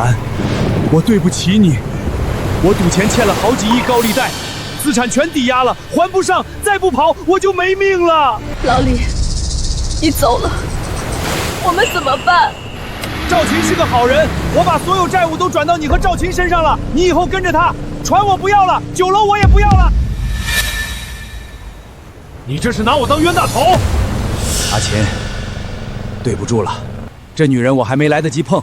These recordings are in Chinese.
兰，我对不起你，我赌钱欠了好几亿高利贷，资产全抵押了，还不上，再不跑我就没命了。老李，你走了，我们怎么办？赵琴是个好人，我把所有债务都转到你和赵琴身上了，你以后跟着他，船我不要了，酒楼我也不要了。你这是拿我当冤大头！阿琴，对不住了，这女人我还没来得及碰，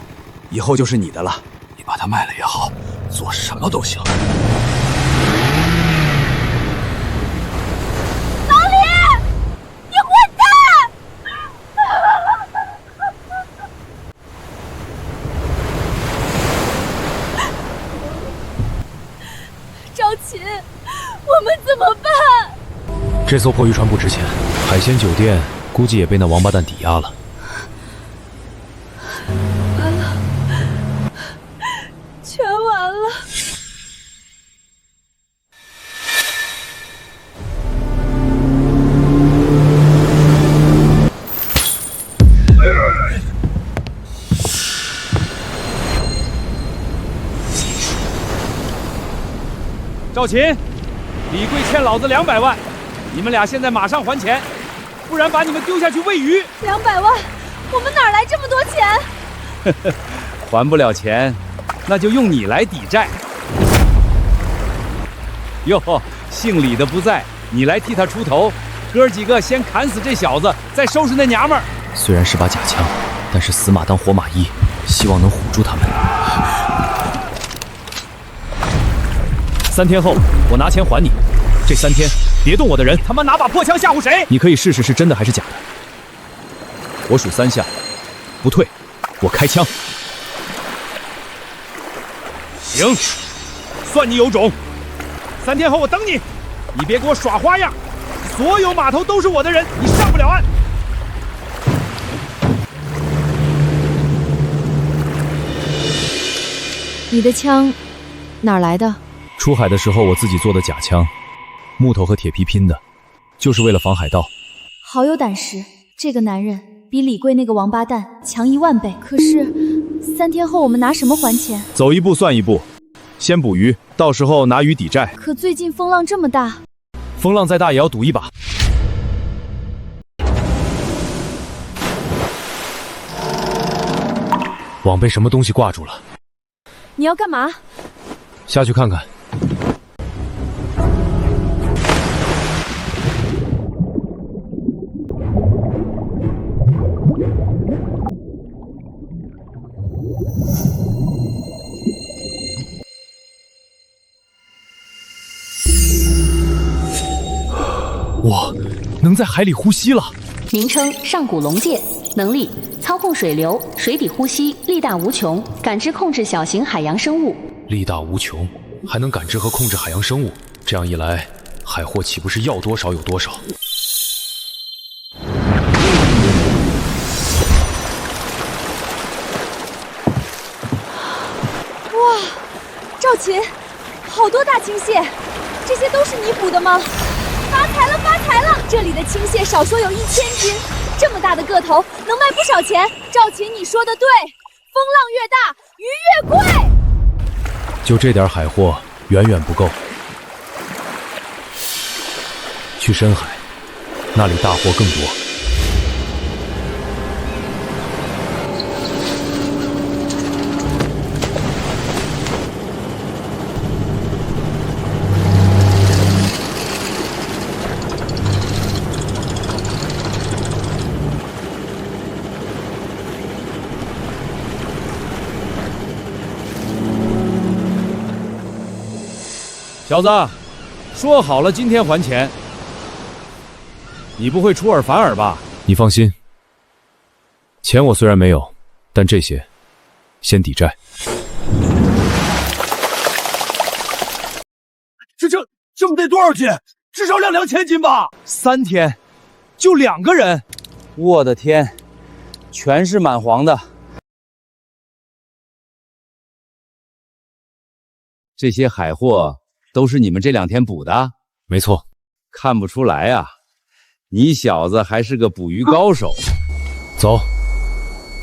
以后就是你的了。你把她卖了也好，做什么都行。老李，你混蛋！赵琴，我们怎么办？这艘破渔船不值钱，海鲜酒店估计也被那王八蛋抵押了。完了，全完了。赵琴，李贵欠老子200万，你们俩现在马上还钱，不然把你们丢下去喂鱼。200万，我们哪来这么多钱？还不了钱，那就用你来抵债。哟，姓李的不在，你来替他出头。哥几个先砍死这小子，再收拾那娘们儿。虽然是把假枪，但是死马当活马医，希望能唬住他们。3天后，我拿钱还你。这3天别动我的人。他妈拿把破枪吓唬谁？你可以试试是真的还是假的。我数3下，不退，我开枪。行，算你有种。3天后我等你，你别给我耍花样。所有码头都是我的人，你上不了岸。你的枪哪儿来的？出海的时候我自己做的假枪，木头和铁皮拼的，就是为了防海盗。好有胆识，这个男人比李贵那个王八蛋强1万倍。可是3天后我们拿什么还钱？走一步算一步，先捕鱼，到时候拿鱼抵债。可最近风浪这么大，风浪再大也要赌一把。网被什么东西挂住了？你要干嘛？下去看看。我能在海里呼吸了。名称上古龙界，能力操控水流，水底呼吸，力大无穷，感知控制小型海洋生物。力大无穷，还能感知和控制海洋生物，这样一来，海货岂不是要多少有多少？哇，赵琴，好多大青蟹，这些都是你捕的吗？发财了，发财了！这里的青蟹少说有1000斤，这么大的个头能卖不少钱。赵琴，你说的对，风浪越大，鱼越贵。就这点海货远远不够，去深海，那里大货更多。小子，说好了今天还钱，你不会出尔反尔吧？你放心，钱我虽然没有，但这些先抵债。这么得多少斤？至少2000斤吧？3天，就2个人，我的天，全是满黄的。这些海货都是你们这2天捕的？没错。看不出来啊，你小子还是个捕鱼高手。走，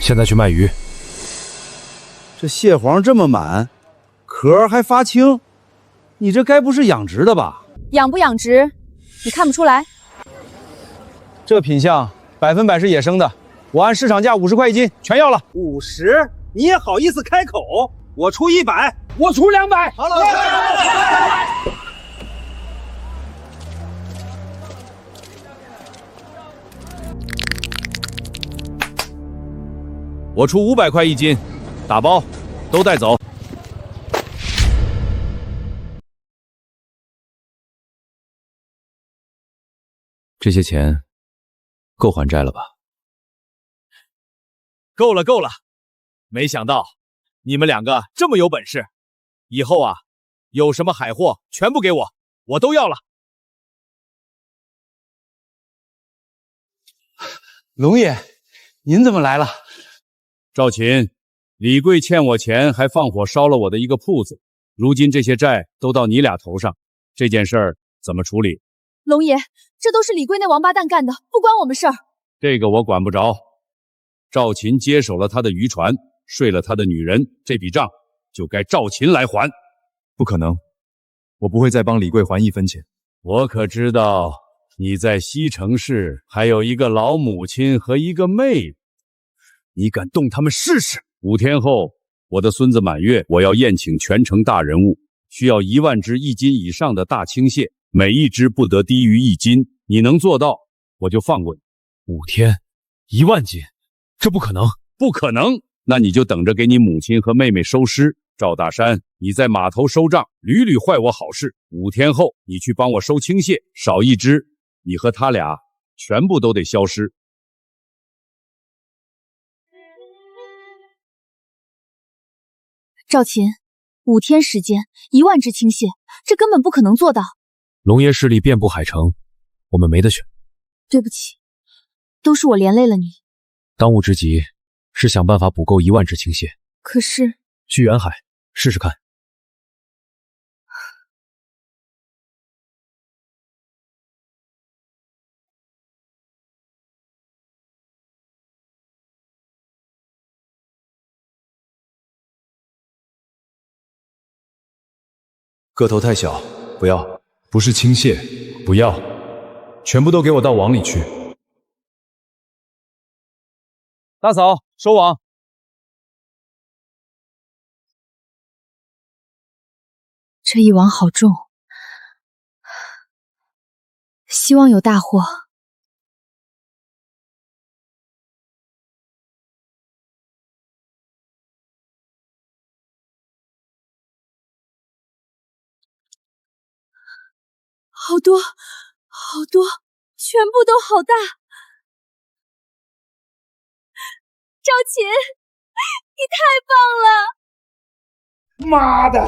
现在去卖鱼。这蟹黄这么满，壳还发青，你这该不是养殖的吧？养不养殖，你看不出来？这品相100%是野生的，我按市场价50块一斤，全要了。50？你也好意思开口？我出100，我出200。好了，我出500块一斤，打包，都带走。这些钱够还债了吧？够了，够了！没想到你们两个这么有本事，以后啊，有什么海货全部给我，我都要了。龙爷，您怎么来了？赵琴，李贵欠我钱，还放火烧了我的一个铺子，如今这些债都到你俩头上，这件事儿怎么处理？龙爷，这都是李贵那王八蛋干的，不关我们事儿。这个我管不着。赵琴接手了他的渔船，睡了他的女人，这笔账就该赵琴来还。不可能，我不会再帮李贵还1分钱。我可知道你在西城市还有一个老母亲和一个妹妹，你敢动他们试试？5天后，我的孙子满月，我要宴请全城大人物，需要1万只1斤以上的大青蟹，每一只不得低于1斤。你能做到，我就放过你。5天1万斤，这不可能，不可能！那你就等着给你母亲和妹妹收尸。赵大山，你在码头收账，屡屡坏我好事。5天后，你去帮我收青蟹，少1只，你和他俩全部都得消失。赵琴，5天时间，1万只青蟹，这根本不可能做到。龙爷势力遍布海城，我们没得选。对不起，都是我连累了你。当务之急是想办法补够1万只青蟹。可是去远海试试看。个头太小，不要。不是青蟹，不要。全部都给我到网里去。大嫂，收网。这一网好重，希望有大货。好多，好多，全部都好大。赵琴，你太棒了！妈的，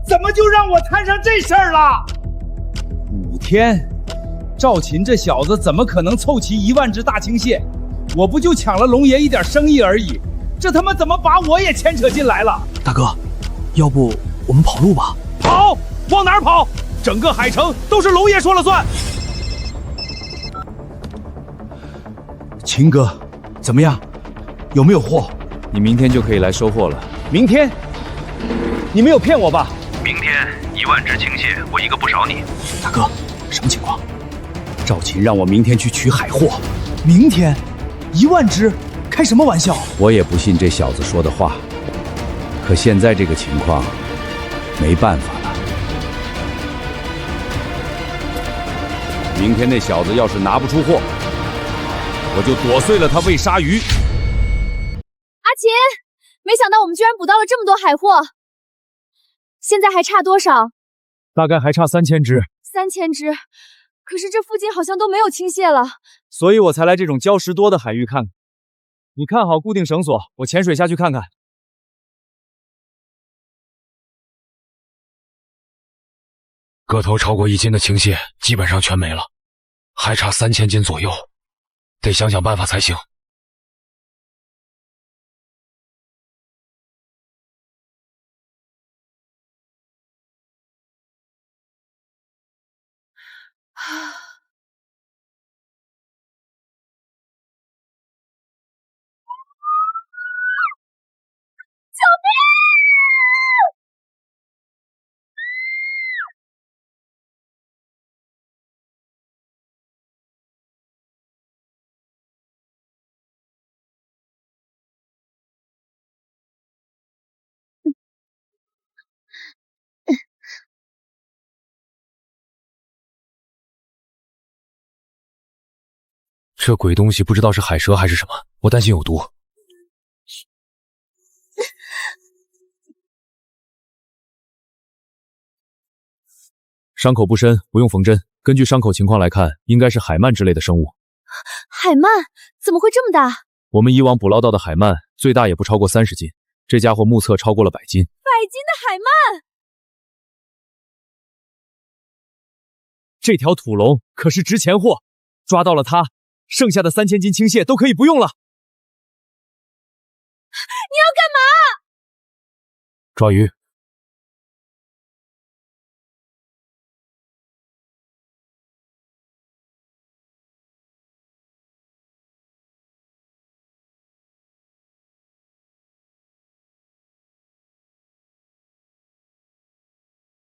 怎么就让我摊上这事儿了？5天，赵琴这小子怎么可能凑齐1万只大青蟹？我不就抢了龙爷一点生意而已，这他妈怎么把我也牵扯进来了？大哥，要不我们跑路吧？跑？往哪儿跑？整个海城都是龙爷说了算。秦哥，怎么样？有没有货？你明天就可以来收货了。明天？你没有骗我吧？明天1万只青蟹，我一个不少你。大哥，什么情况？赵琴让我明天去取海货。明天？1万只？开什么玩笑？我也不信这小子说的话。可现在这个情况，没办法了。明天那小子要是拿不出货，我就剁碎了他喂鲨鱼。阿琴，没想到我们居然捕到了这么多海货，现在还差多少？大概还差3000只。3000只，可是这附近好像都没有青蟹了。所以我才来这种礁石多的海域看看。你看好固定绳索，我潜水下去看看。个头超过1斤的青蟹基本上全没了，还差3000斤左右，得想想办法才行。救命！这鬼东西不知道是海蛇还是什么，我担心有毒。伤口不深，不用缝针。根据伤口情况来看，应该是海鳗之类的生物。海鳗怎么会这么大？我们以往捕捞到的海鳗最大也不超过30斤，这家伙目测超过了100斤。100斤的海鳗！这条土龙可是值钱货，抓到了它，剩下的3000斤青蟹都可以不用了。你要干嘛？抓鱼。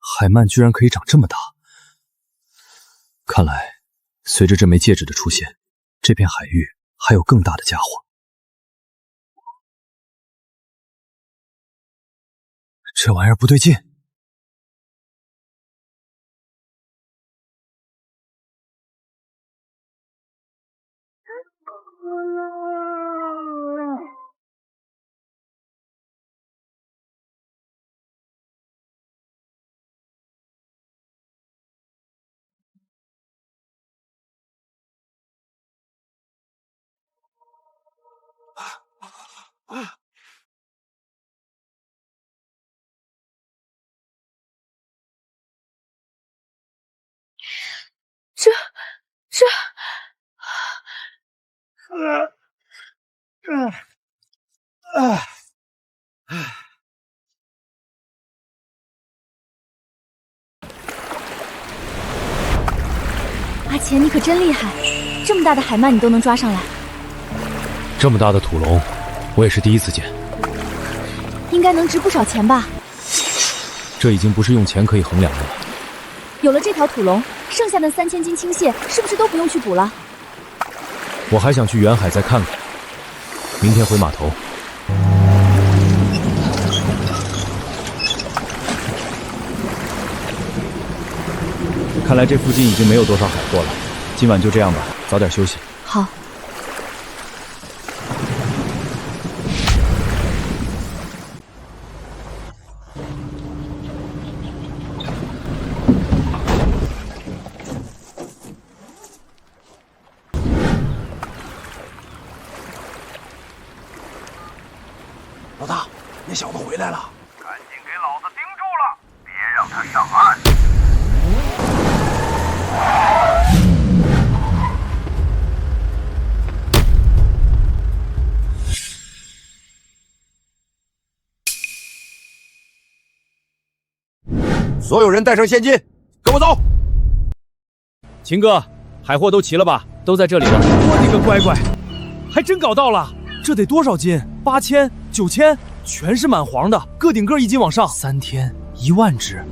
海鳗居然可以长这么大，看来随着这枚戒指的出现，这片海域还有更大的家伙。这玩意儿不对劲。阿钱，你可真厉害，这么大的海鳗你都能抓上来。这么大的土龙，我也是第一次见。应该能值不少钱吧？这已经不是用钱可以衡量的了。有了这条土龙，剩下的3000斤青蟹是不是都不用去捕了？我还想去远海再看看，明天回码头。看来这附近已经没有多少海货了，今晚就这样吧，早点休息。好。老大，那小子回来了，赶紧给老子盯住了，别让他上岸！所有人带上现金，跟我走。秦哥，海货都齐了吧？都在这里了。我的个乖乖，还真搞到了！这得多少斤？8000、9000，全是满黄的，个顶个1斤往上。3天1万只，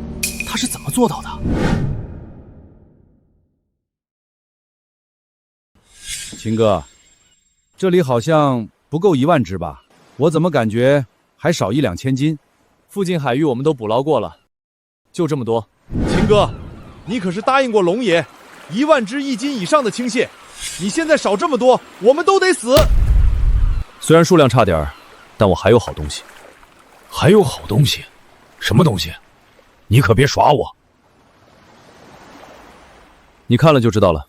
他是怎么做到的？秦哥，这里好像不够1万只吧？我怎么感觉还少1、2千斤？附近海域我们都捕捞过了。就这么多，秦哥，你可是答应过龙爷，1万只1斤以上的青蟹，你现在少这么多，我们都得死。虽然数量差点，但我还有好东西。还有好东西？什么东西？你可别耍我！你看了就知道了。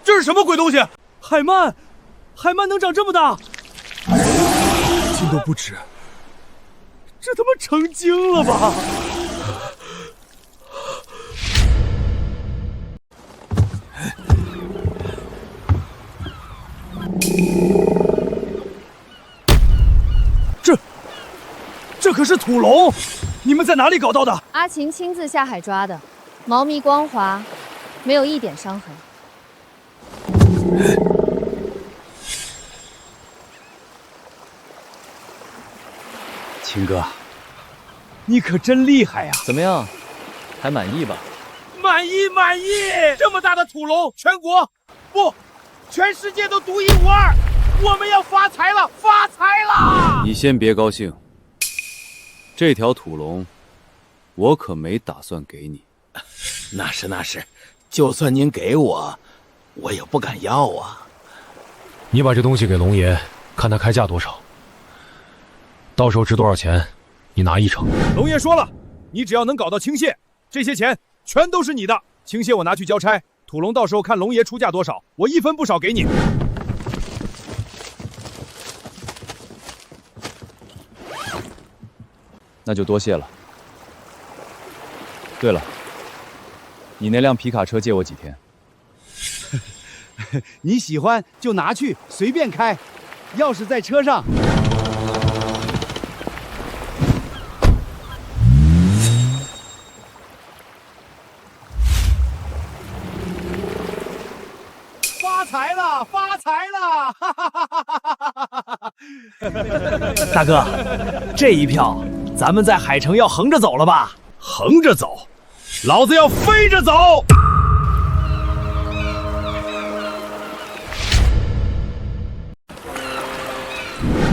这是什么鬼东西？海鳗，海鳗能长这么大，1斤都不止，这他妈成精了吧？这可是土龙，你们在哪里搞到的？阿秦亲自下海抓的，毛密光滑，没有一点伤痕。秦哥，你可真厉害呀！怎么样，还满意吧？满意，满意！这么大的土龙，全国不，全世界都独一无二。我们要发财了，发财了！你先别高兴，这条土龙，我可没打算给你。那是，就算您给我，我也不敢要啊。你把这东西给龙爷，看他开价多少，到时候值多少钱，你拿一成。龙爷说了，你只要能搞到青蟹，这些钱全都是你的。青蟹我拿去交差，土龙到时候看龙爷出价多少，我一分不少给你。那就多谢了。对了，你那辆皮卡车借我几天？你喜欢就拿去，随便开，钥匙在车上。发财了，发财了！大哥，这一票，咱们在海城要横着走了吧？横着走，老子要飞着走！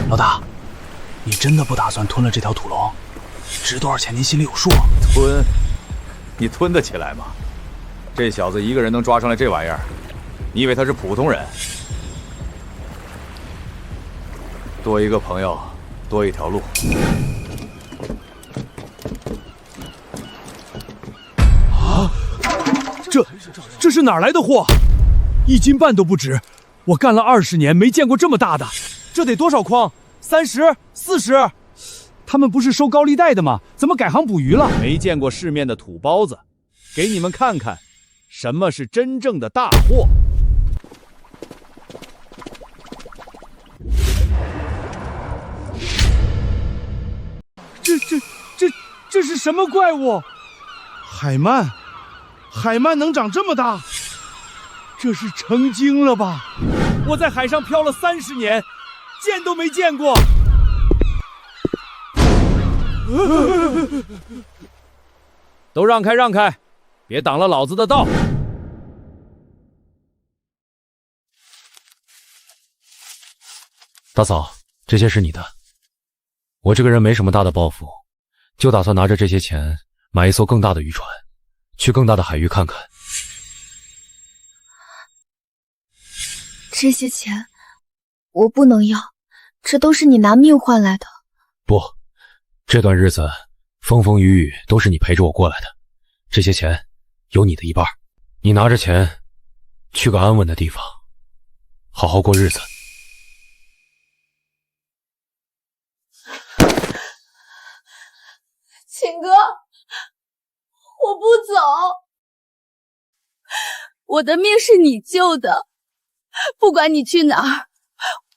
老大，你真的不打算吞了这条土龙？值多少钱您心里有数？吞？你吞得起来吗？这小子一个人能抓上来这玩意儿，你以为他是普通人？多一个朋友，多一条路。这是哪儿来的货？1斤半都不止，我干了20年没见过这么大的，这得多少筐？30、40？他们不是收高利贷的吗？怎么改行捕鱼了？没见过世面的土包子，给你们看看，什么是真正的大货。这是什么怪物？海鳗，海鳗能长这么大？这是成精了吧？我在海上漂了30年，见都没见过。都让开，让开，别挡了老子的道。大嫂，这些是你的。我这个人没什么大的抱负，就打算拿着这些钱买一艘更大的渔船，去更大的海域看看。这些钱我不能要，这都是你拿命换来的。不，这段日子风风雨雨都是你陪着我过来的，这些钱有你的一半，你拿着钱去个安稳的地方，好好过日子。秦哥，我不走，我的命是你救的，不管你去哪儿，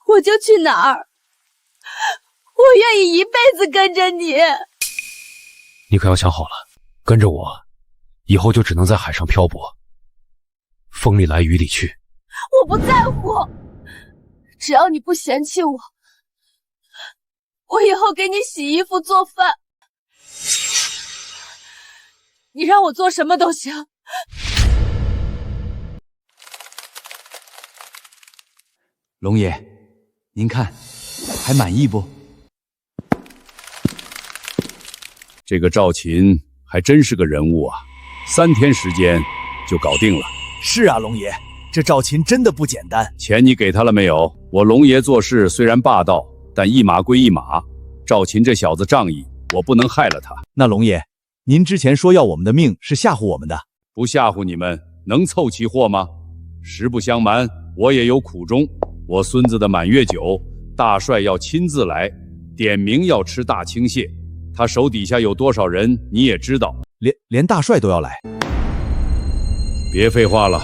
我就去哪儿，我愿意一辈子跟着你。你可要想好了，跟着我，以后就只能在海上漂泊，风里来雨里去。我不在乎，只要你不嫌弃我，我以后给你洗衣服做饭，你让我做什么都行。龙爷，您看，还满意不？这个赵琴还真是个人物啊，3天时间就搞定了。是啊，龙爷，这赵琴真的不简单。钱你给他了没有？我龙爷做事虽然霸道，但一码归一码。赵琴这小子仗义，我不能害了他。那龙爷，您之前说要我们的命是吓唬我们的，不吓唬你们，能凑齐货吗？实不相瞒，我也有苦衷。我孙子的满月酒，大帅要亲自来，点名要吃大青蟹。他手底下有多少人，你也知道。连大帅都要来。别废话了，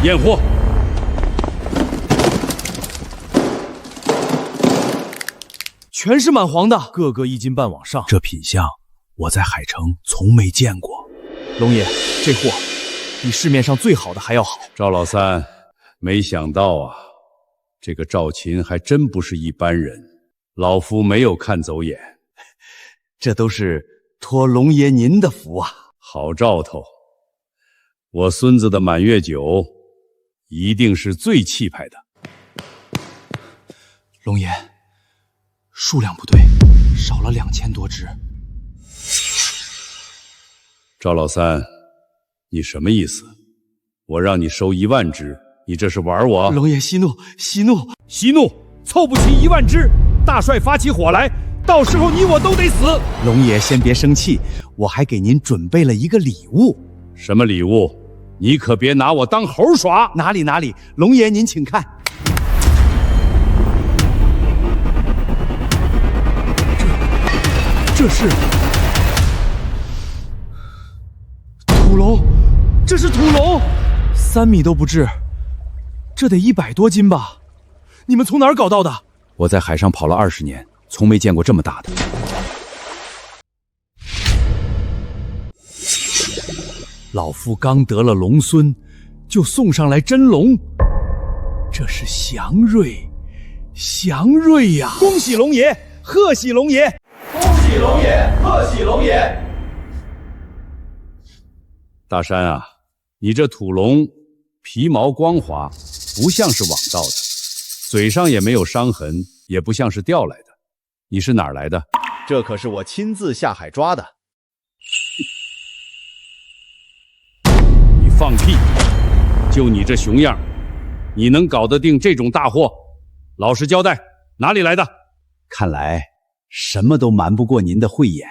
验货。全是满黄的，个个1斤半往上。这品相，我在海城从没见过。龙爷，这货比市面上最好的还要好。赵老三，没想到啊，这个赵琴还真不是一般人，老夫没有看走眼。这都是托龙爷您的福啊！好兆头，我孙子的满月酒一定是最气派的。龙爷，数量不对，少了2000多只。赵老三，你什么意思？我让你收10000只，你这是玩我？龙爷息怒，息怒，息怒！凑不齐10000只，大帅发起火来，到时候你我都得死。龙爷先别生气，我还给您准备了一个礼物。什么礼物？你可别拿我当猴耍！哪里哪里，龙爷您请看。这是土龙，这是土龙，3米都不至，这得100多斤吧？你们从哪儿搞到的？我在海上跑了20年，从没见过这么大的。老夫刚得了龙孙，就送上来真龙，这是祥瑞，祥瑞呀！恭喜龙爷，贺喜龙爷！恭喜龙爷，贺喜龙爷！大山啊，你这土龙皮毛光滑，不像是网到的，嘴上也没有伤痕，也不像是钓来的。你是哪儿来的？这可是我亲自下海抓的。你放屁！就你这熊样，你能搞得定这种大货？老实交代，哪里来的？看来什么都瞒不过您的慧眼。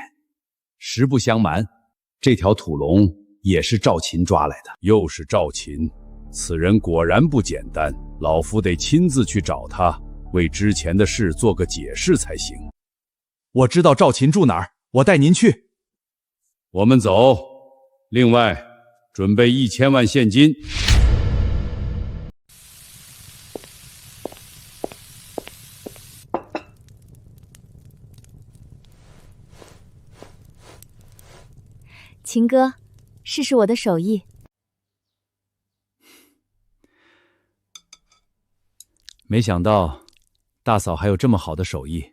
实不相瞒，这条土龙也是赵秦抓来的。又是赵秦，此人果然不简单，老夫得亲自去找他，为之前的事做个解释才行。我知道赵秦住哪儿，我带您去。我们走。另外，准备1000万现金。秦哥，试试我的手艺。没想到大嫂还有这么好的手艺。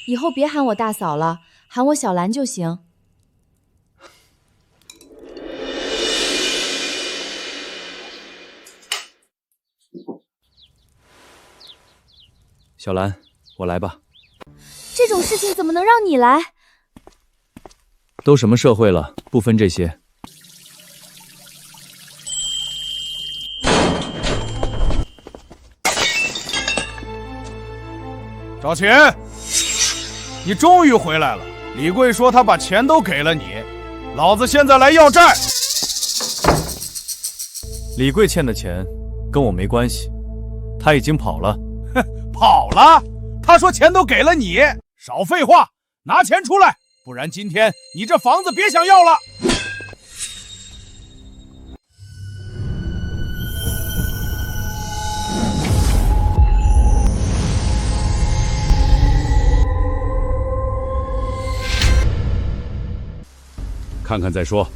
以后别喊我大嫂了，喊我小兰就行。小兰，我来吧。这种事情怎么能让你来？都什么社会了，不分这些。赵秦，你终于回来了。李贵说他把钱都给了你，老子现在来要债。李贵欠的钱跟我没关系，他已经跑了。跑了？他说钱都给了你，少废话，拿钱出来，不然今天你这房子别想要了。看看再说。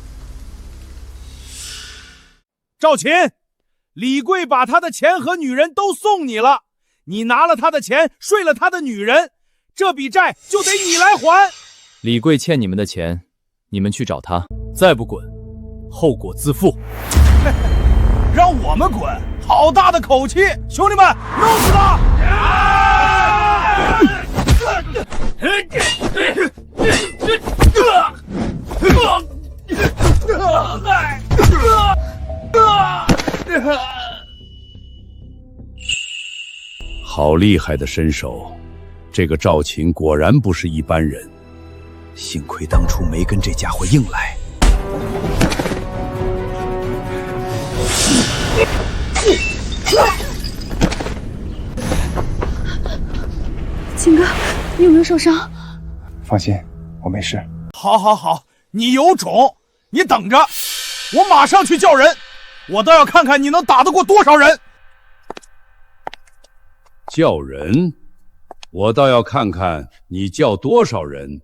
赵秦，李贵把他的钱和女人都送你了，你拿了他的钱，睡了他的女人，这笔债就得你来还。李贵欠你们的钱，你们去找他，再不滚，后果自负。让我们滚，好大的口气！兄弟们，弄死他！好厉害的身手，这个赵秦果然不是一般人。幸亏当初没跟这家伙硬来。秦哥，你有没有受伤？放心，我没事。好，好，好，你有种，你等着，我马上去叫人，我倒要看看你能打得过多少人。叫人？我倒要看看你叫多少人。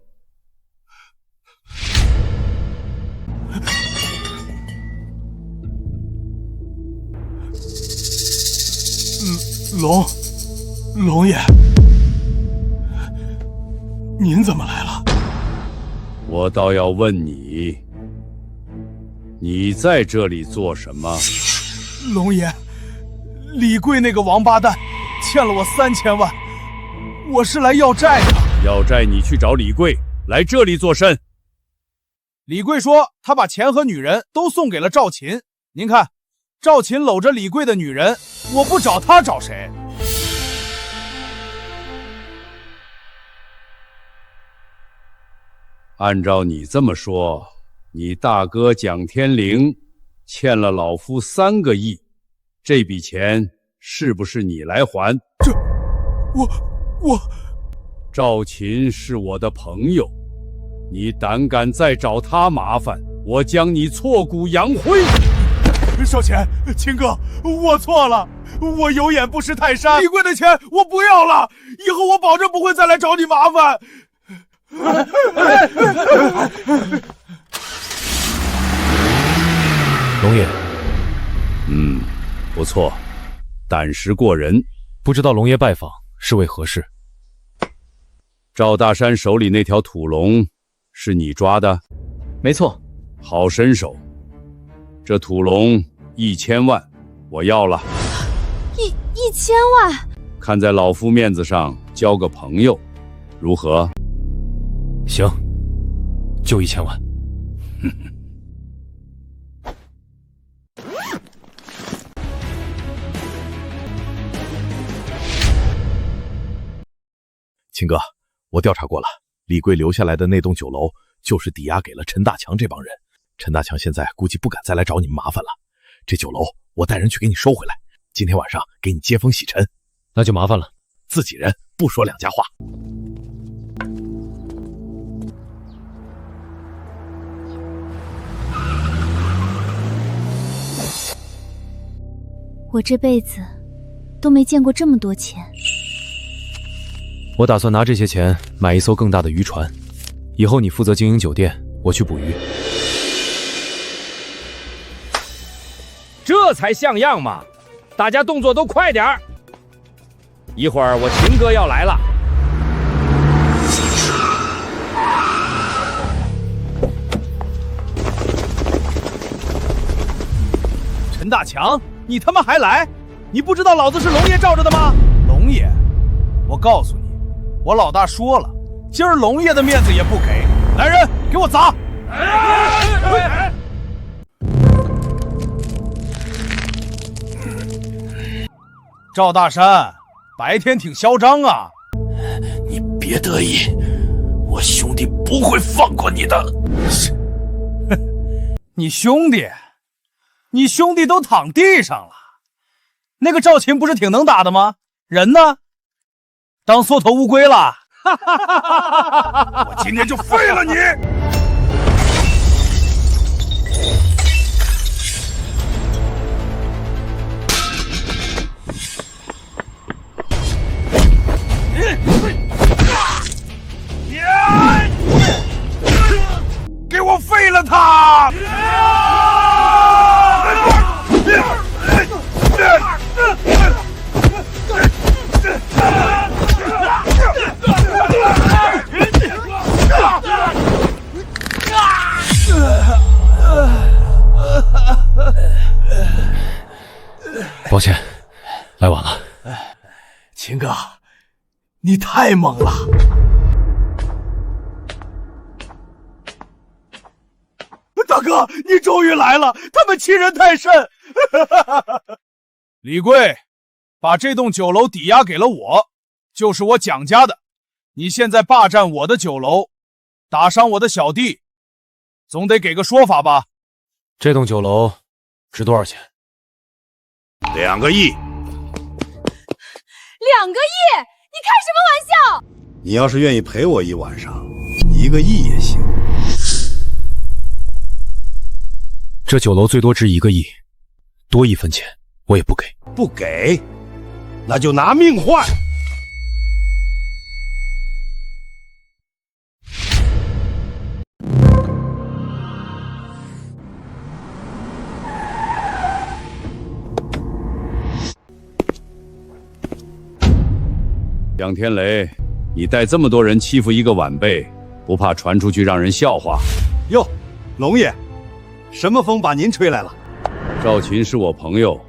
龙爷，您怎么来了？我倒要问你，你在这里做什么？龙爷，李贵那个王八蛋欠了我3000万，我是来要债的。要债你去找李贵，来这里做甚？李贵说他把钱和女人都送给了赵琴。您看，赵琴搂着李贵的女人，我不找他找谁？按照你这么说，你大哥蒋天灵欠了老夫3个亿，这笔钱是不是你来还？我赵琴是我的朋友，你胆敢再找他麻烦，我将你挫骨扬灰！少钱，秦哥，我错了，我有眼不识泰山。李贵的钱我不要了，以后我保证不会再来找你麻烦。龙爷，不错，胆识过人。不知道龙爷拜访是为何事？赵大山手里那条土龙是你抓的？没错。好身手，这土龙1000万，我要了。1000万？看在老夫面子上，交个朋友，如何？行，就1000万。秦哥，我调查过了，李贵留下来的那栋酒楼就是抵押给了陈大强这帮人。陈大强现在估计不敢再来找你们麻烦了。这酒楼我带人去给你收回来，今天晚上给你接风洗尘。那就麻烦了，自己人不说两家话。我这辈子都没见过这么多钱。我打算拿这些钱买一艘更大的渔船，以后你负责经营酒店，我去捕鱼。这才像样嘛！大家动作都快点儿，一会儿我秦哥要来了。陈大强，你他妈还来？你不知道老子是龙爷罩着的吗？龙爷，我告诉你，我老大说了，今儿龙爷的面子也不给。来人，给我砸！赵大山，白天挺嚣张啊！你别得意，我兄弟不会放过你的。你兄弟都躺地上了。那个赵琴不是挺能打的吗？人呢？当缩头乌龟了？我今天就废了你！给我废了他！抱歉，来晚了。秦哥，你太猛了！大哥，你终于来了！他们欺人太甚。李贵，把这栋酒楼抵押给了我，就是我蒋家的。你现在霸占我的酒楼，打伤我的小弟，总得给个说法吧？这栋酒楼值多少钱？2个亿。2个亿？你开什么玩笑？你要是愿意陪我一晚上，1个亿也行。这酒楼最多值1个亿，多1分钱我也不给。不给，那就拿命换。蒋天雷，你带这么多人欺负一个晚辈，不怕传出去让人笑话？哟，龙爷，什么风把您吹来了？赵琴是我朋友，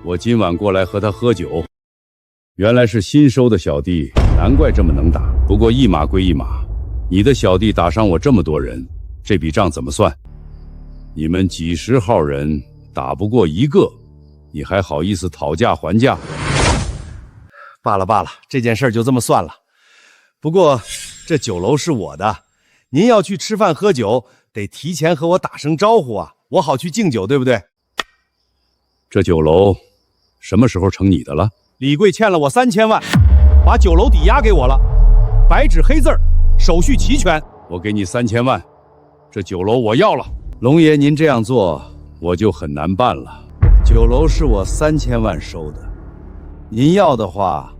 我今晚过来和他喝酒。原来是新收的小弟，难怪这么能打。不过一码归一码，你的小弟打伤我这么多人，这笔账怎么算？你们几十号人打不过一个，你还好意思讨价还价？罢了罢了，这件事就这么算了。不过这酒楼是我的，您要去吃饭喝酒，得提前和我打声招呼啊，我好去敬酒，对不对？这酒楼什么时候成你的了？李贵欠了我3000万，把酒楼抵押给我了，白纸黑字，手续齐全。我给你3000万，这酒楼我要了。龙爷，您这样做我就很难办了。酒楼是我3000万收的，您要的话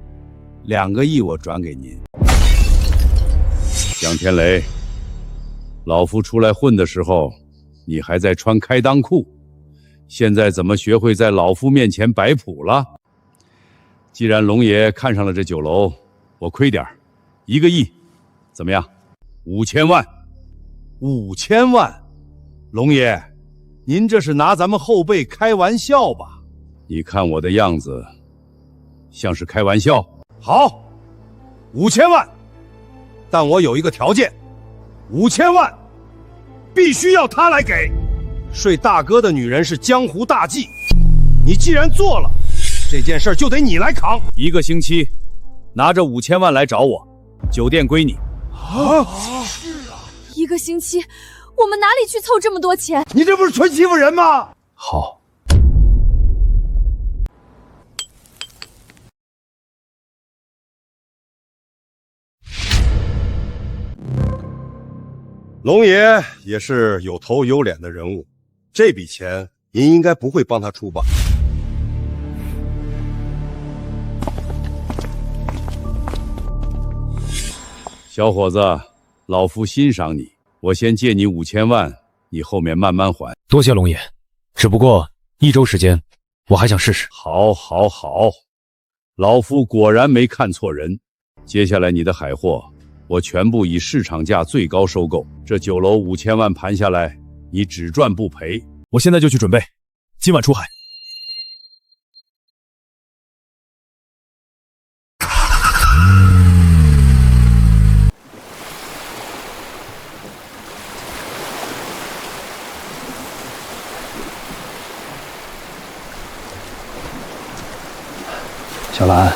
，2个亿我转给您。江天雷，老夫出来混的时候，你还在穿开裆裤，现在怎么学会在老夫面前摆谱了？既然龙爷看上了这酒楼，我亏点，1个亿，怎么样？5000万，5000万，龙爷，您这是拿咱们后辈开玩笑吧？你看我的样子，像是开玩笑。好，5000万，但我有一个条件，5000万必须要他来给。睡大哥的女人是江湖大忌，你既然做了，这件事就得你来扛。1个星期，拿着5000万来找我，酒店归你。是啊，1个星期，我们哪里去凑这么多钱？你这不是纯欺负人吗？好。龙爷也是有头有脸的人物，这笔钱您应该不会帮他出吧？小伙子，老夫欣赏你，我先借你5000万，你后面慢慢还。多谢龙爷，只不过1周时间，我还想试试。好，好，好，老夫果然没看错人。接下来你的海货，我全部以市场价最高收购。这酒楼5000万盘下来，你只赚不赔。我现在就去准备，今晚出海。小兰，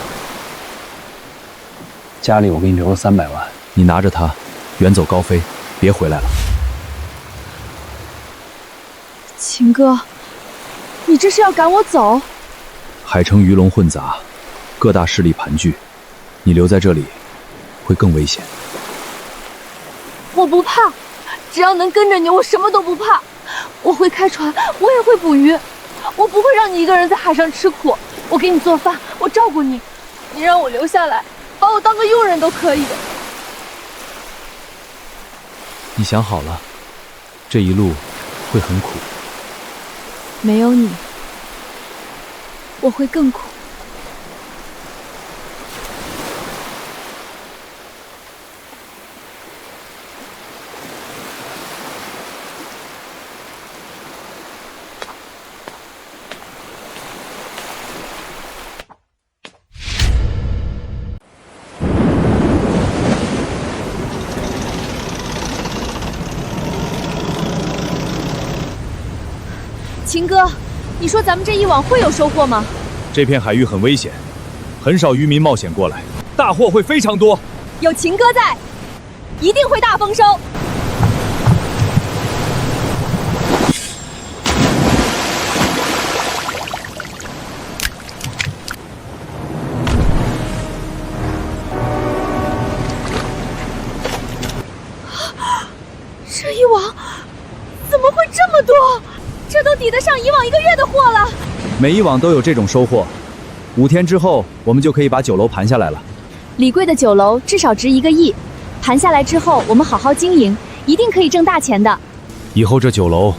家里我给你留了300万，你拿着它，远走高飞，别回来了。秦哥，你这是要赶我走？海城鱼龙混杂，各大势力盘踞，你留在这里会更危险。我不怕，只要能跟着你，我什么都不怕。我会开船，我也会捕鱼，我不会让你一个人在海上吃苦。我给你做饭，我照顾你，你让我留下来，把我当个佣人都可以。你想好了，这一路会很苦。没有你，我会更苦。秦哥，你说咱们这一网会有收获吗？这片海域很危险，很少渔民冒险过来，大货会非常多。有秦哥在，一定会大丰收。这一网怎么会这么多？这都抵得上以往1个月的货了。每一网都有这种收获，5天之后我们就可以把酒楼盘下来了。李贵的酒楼至少值1个亿，盘下来之后我们好好经营，一定可以挣大钱的。以后这酒楼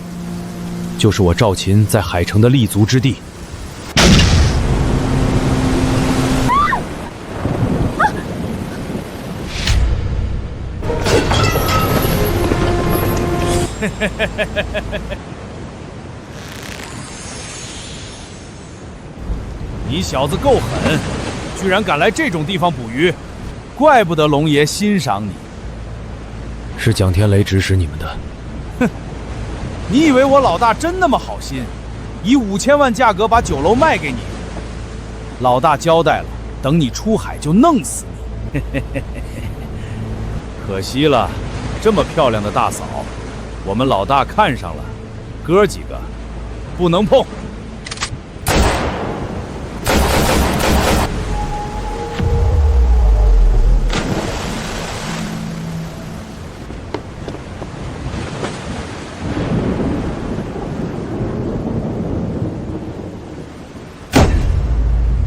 就是我赵秦在海城的立足之地。你小子够狠，居然敢来这种地方捕鱼，怪不得龙爷欣赏你。是蒋天雷指使你们的。哼，你以为我老大真那么好心，以5000万价格把酒楼卖给你？老大交代了，等你出海就弄死你。可惜了，这么漂亮的大嫂，我们老大看上了，哥几个不能碰。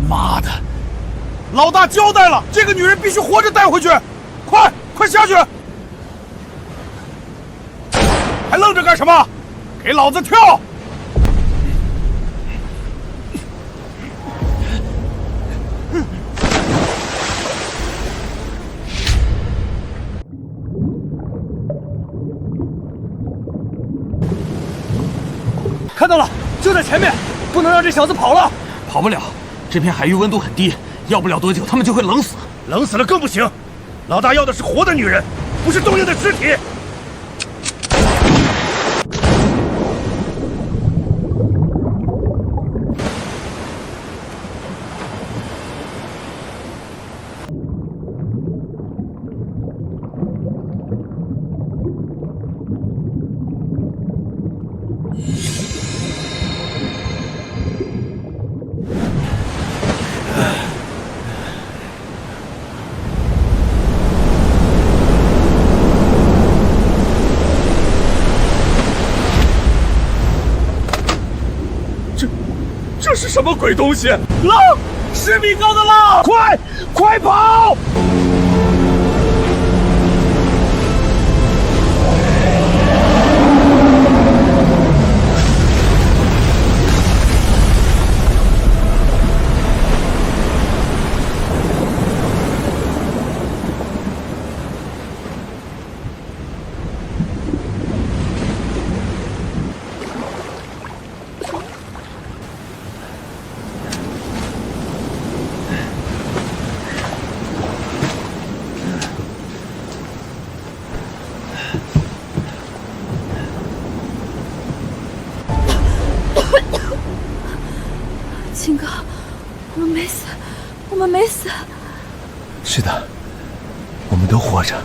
妈的！老大交代了，这个女人必须活着带回去！快下去！还愣着干什么？给老子跳！看到了，就在前面，不能让这小子跑了。跑不了，这片海域温度很低，要不了多久他们就会冷死。冷死了更不行。老大要的是活的女人，不是冻硬的尸体。这是什么鬼东西？浪，10米高的浪！快跑！秦哥，我们没死，我们没死。是的，我们都活着。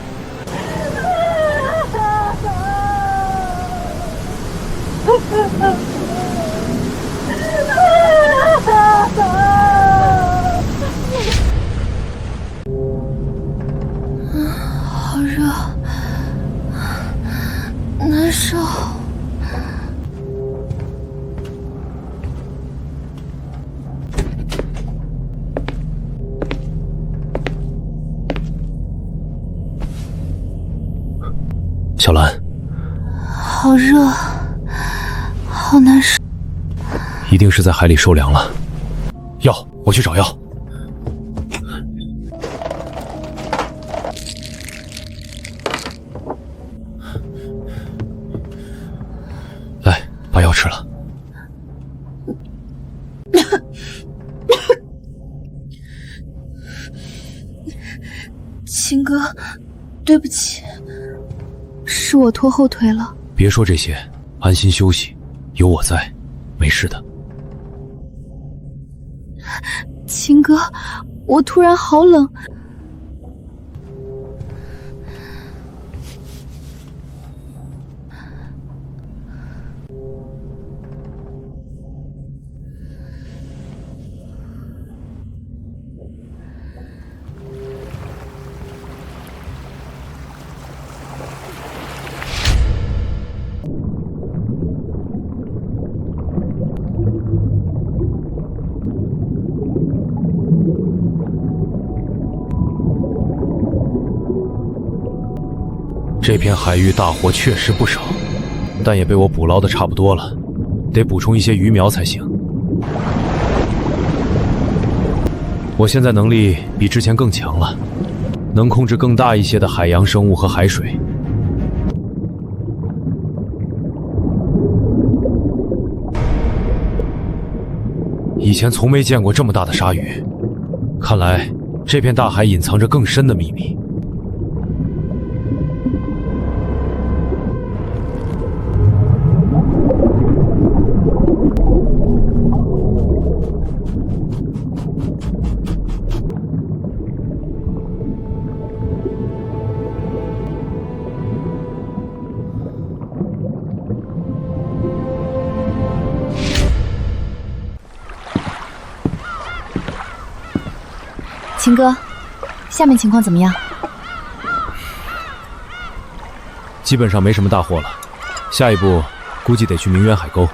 好热，难受。小兰，好热，好难受。一定是在海里受凉了。药，我去找药。来，把药吃了。秦哥，对不起，是我拖后腿了。别说这些，安心休息，有我在，没事的。秦哥，我突然好冷。这片海域大货确实不少，但也被我捕捞的差不多了，得补充一些鱼苗才行。我现在能力比之前更强了，能控制更大一些的海洋生物和海水。以前从没见过这么大的鲨鱼，看来这片大海隐藏着更深的秘密。秦哥，下面情况怎么样？基本上没什么大货了，下一步估计得去明渊海沟。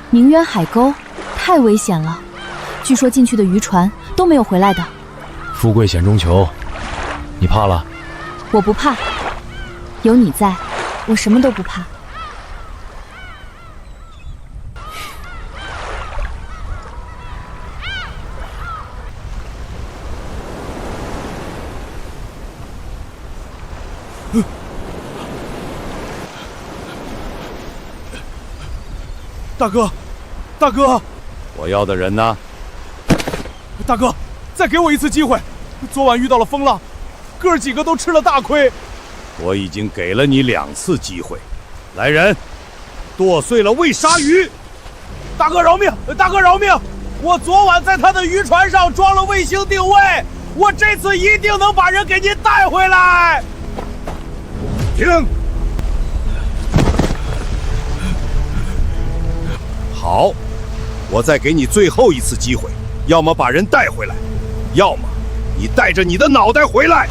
明渊海沟太危险了，据说进去的渔船都没有回来的。富贵险中求，你怕了？我不怕，有你在，我什么都不怕。大哥，大哥，我要的人呢？大哥，再给我一次机会！昨晚遇到了风浪，哥儿几个都吃了大亏。我已经给了你2次机会，来人，剁碎了喂鲨鱼！大哥饶命！大哥饶命！我昨晚在他的渔船上装了卫星定位，我这次一定能把人给您带回来。停！好，我再给你最后一次机会，要么把人带回来，要么你带着你的脑袋回来。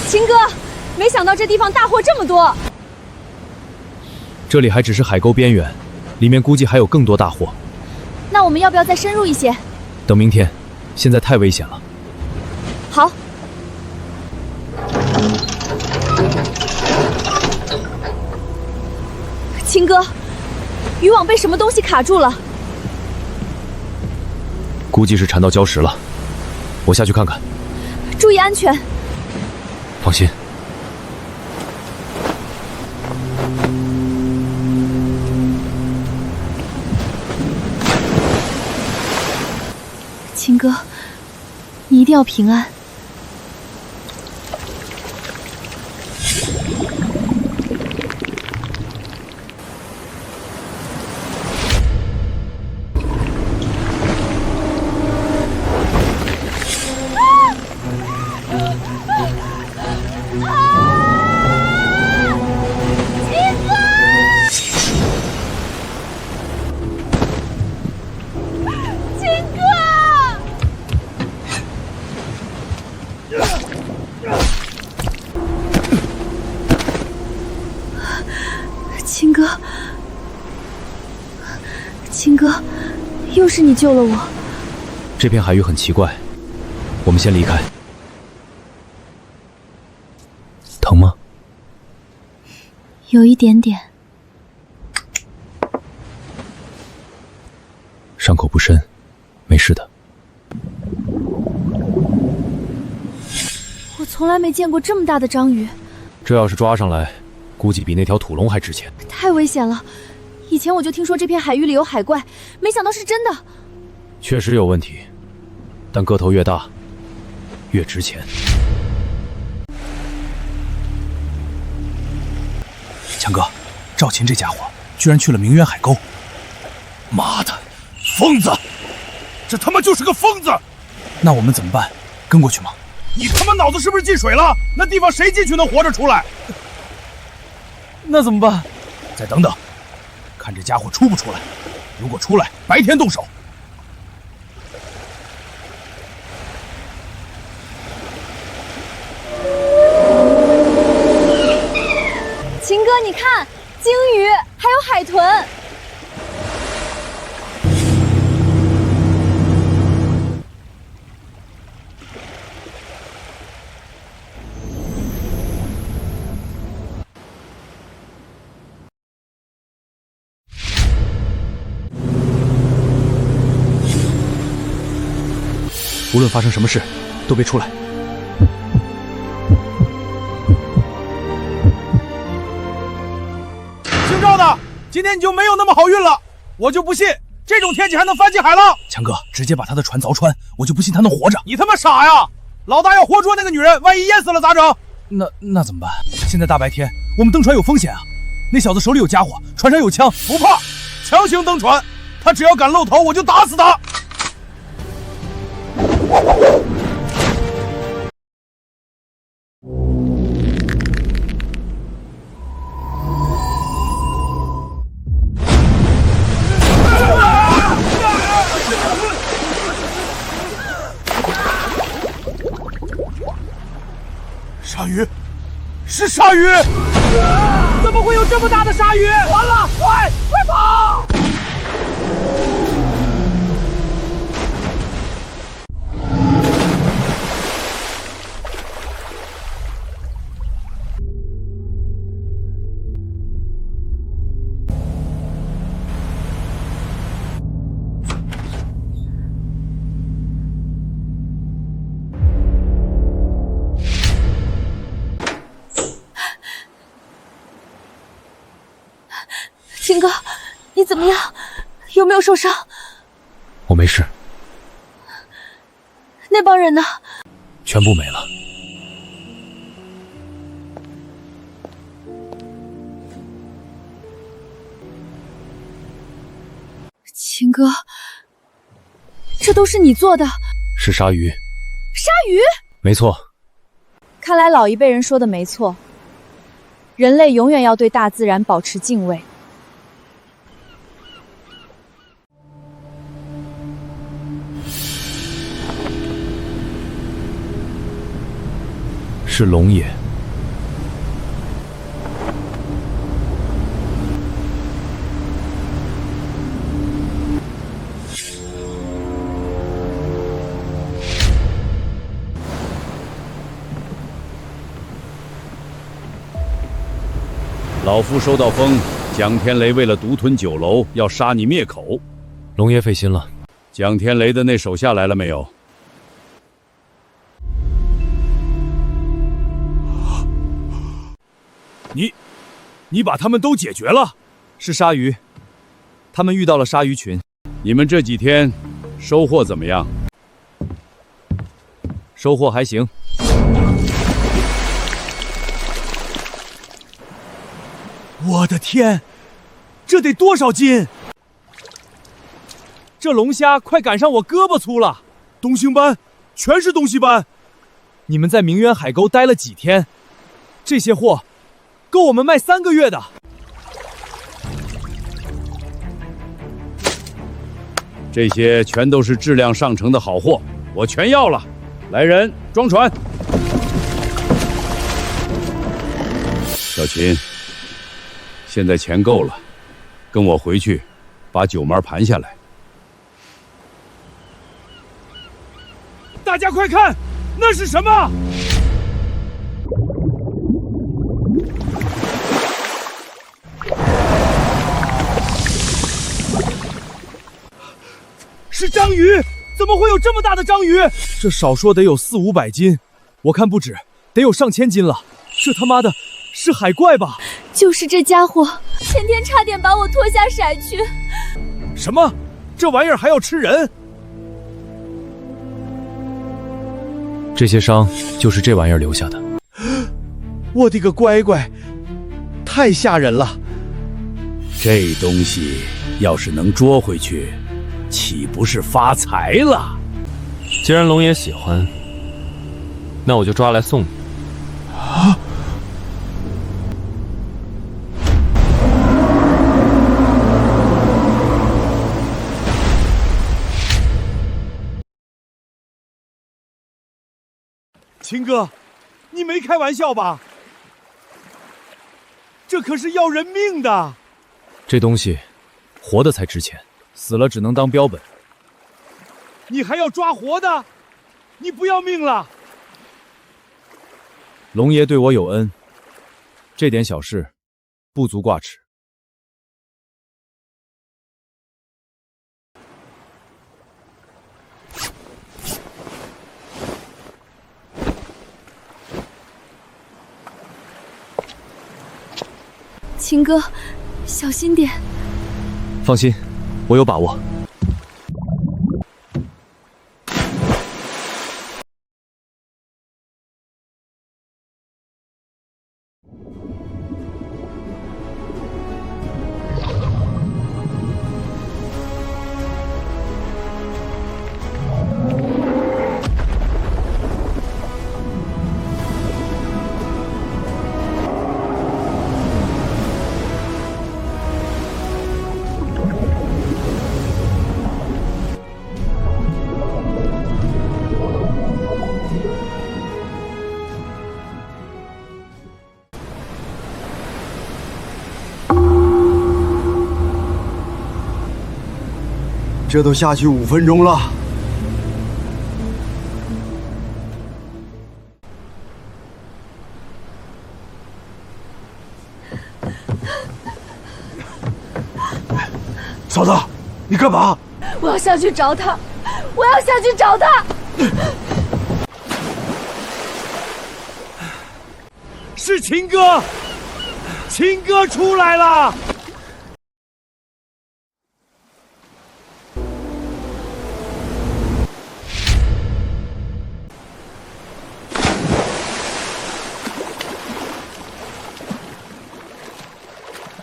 秦哥，没想到这地方大货这么多。这里还只是海沟边缘，里面估计还有更多大货。那我们要不要再深入一些？等明天，现在太危险了。好。秦哥，渔网被什么东西卡住了？估计是缠到礁石了，我下去看看。注意安全。放心。秦哥，你一定要平安。秦哥，又是你救了我。这片海域很奇怪，我们先离开。疼吗？有一点点。伤口不深，没事的。我从来没见过这么大的章鱼，这要是抓上来，估计比那条土龙还值钱。太危险了！以前我就听说这片海域里有海怪，没想到是真的。确实有问题，但个头越大，越值钱。强哥，赵琴这家伙居然去了明渊海沟！妈的，疯子！这他妈就是个疯子！那我们怎么办？跟过去吗？你他妈脑子是不是进水了？那地方谁进去能活着出来？那怎么办？再等等，看这家伙出不出来。如果出来，白天动手。秦哥，你看，鲸鱼还有海豚。无论发生什么事，都别出来。姓赵的，今天你就没有那么好运了，我就不信这种天气还能翻进海浪。强哥，直接把他的船凿穿，我就不信他能活着。你他妈傻呀！老大要活捉那个女人，万一淹死了咋整？那怎么办？现在大白天，我们登船有风险啊！那小子手里有家伙，船上有枪，不怕，强行登船，他只要敢露头，我就打死他。鲨鱼，是鲨鱼！怎么会有这么大的鲨鱼？完了，快跑！秦哥，你怎么样？有没有受伤？我没事。那帮人呢？全部没了。秦哥，这都是你做的？是鲨鱼。鲨鱼？没错。看来老一辈人说的没错，人类永远要对大自然保持敬畏。是龙爷。老夫收到风，蒋天雷为了独吞酒楼，要杀你灭口。龙爷费心了。蒋天雷的那手下来了没有？你把他们都解决了？是鲨鱼，他们遇到了鲨鱼群。你们这几天收获怎么样？收获还行。我的天，这得多少斤？这龙虾快赶上我胳膊粗了。东星斑，全是东西斑。你们在明渊海沟待了几天？这些货够我们卖3个月的。这些全都是质量上乘的好货，我全要了。来人，装船。小秦，现在钱够了，跟我回去，把酒毛盘下来。大家快看，那是什么？是章鱼！怎么会有这么大的章鱼？这少说得有400-500斤，我看不止，得有上千斤了。这他妈的是海怪吧？就是这家伙，前天差点把我拖下骰去。什么？这玩意儿还要吃人？这些伤就是这玩意儿留下的。我的个乖乖，太吓人了！这东西要是能捉回去，岂不是发财了？既然龙爷喜欢，那我就抓来送你。啊！秦哥，你没开玩笑吧？这可是要人命的。这东西，活的才值钱，死了只能当标本。你还要抓活的？你不要命了？龙爷对我有恩，这点小事不足挂齿。秦哥，小心点。放心，我有把握。这都下去5分钟了。嫂子，你干嘛？我要下去找他，我要下去找他。是秦哥，秦哥出来了。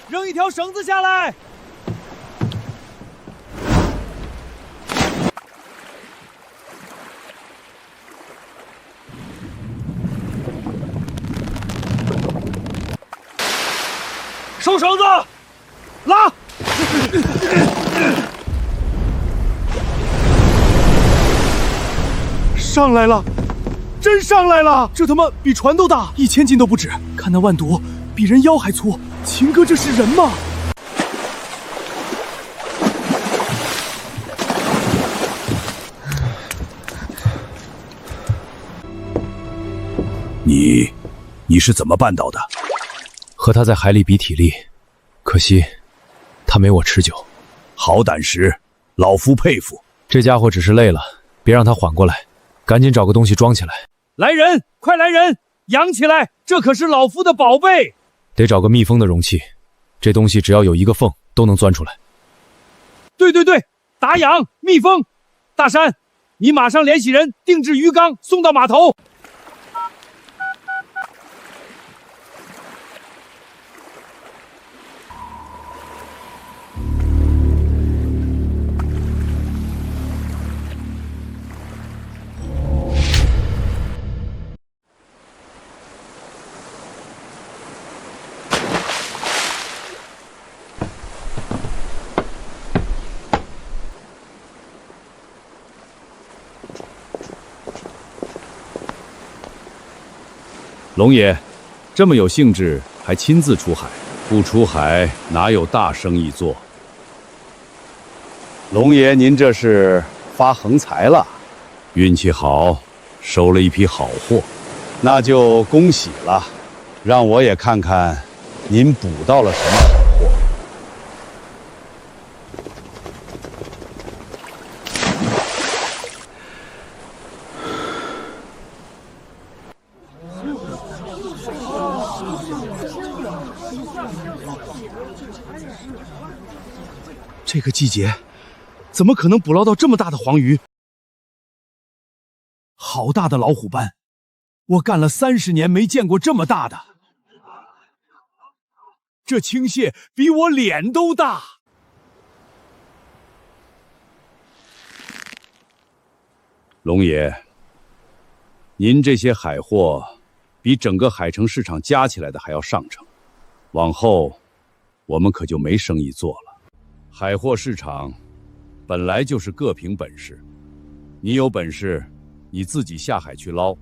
扔一条绳子下来！收绳子，拉！上来了，真上来了！这他妈比船都大，1000斤都不止。看那腕犊，比人腰还粗。秦哥，这是人吗？你是怎么办到的？和他在海里比体力，可惜他没我持久。好胆识，老夫佩服。这家伙只是累了，别让他缓过来，赶紧找个东西装起来。来人，快来人，养起来！这可是老夫的宝贝。得找个密封的容器，这东西只要有一个缝都能钻出来。对，打氧密封。大山，你马上联系人定制鱼缸，送到码头。龙爷，这么有兴致，还亲自出海，不出海哪有大生意做？龙爷，您这是发横财了，运气好，收了一批好货，那就恭喜了。让我也看看，您捕到了什么好货。这个季节，怎么可能捕捞到这么大的黄鱼？好大的老虎斑！我干了30年，没见过这么大的。这青蟹比我脸都大。龙爷，您这些海货，比整个海城市场加起来的还要上乘，往后我们可就没生意做了。海货市场本来就是各凭本事，你有本事，你自己下海去捞。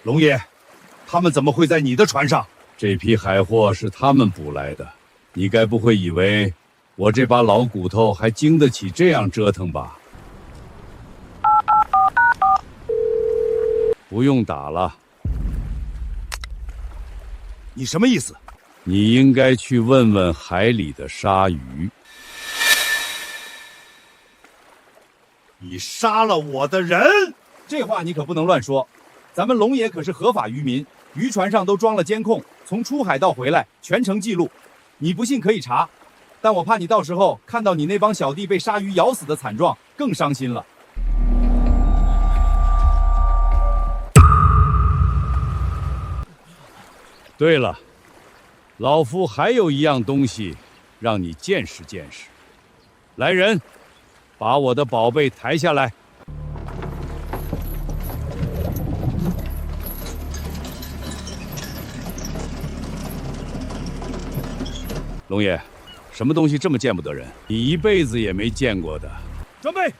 龙爷，他们怎么会在你的船上？这批海货是他们捕来的，你该不会以为我这把老骨头还经得起这样折腾吧？不用打了。你什么意思？你应该去问问海里的鲨鱼。你杀了我的人！这话你可不能乱说。咱们龙爷可是合法渔民，渔船上都装了监控，从出海到回来全程记录。你不信可以查，但我怕你到时候看到你那帮小弟被鲨鱼咬死的惨状，更伤心了。对了，老夫还有一样东西，让你见识见识。来人，把我的宝贝抬下来。龙爷，什么东西这么见不得人？你一辈子也没见过的。准备。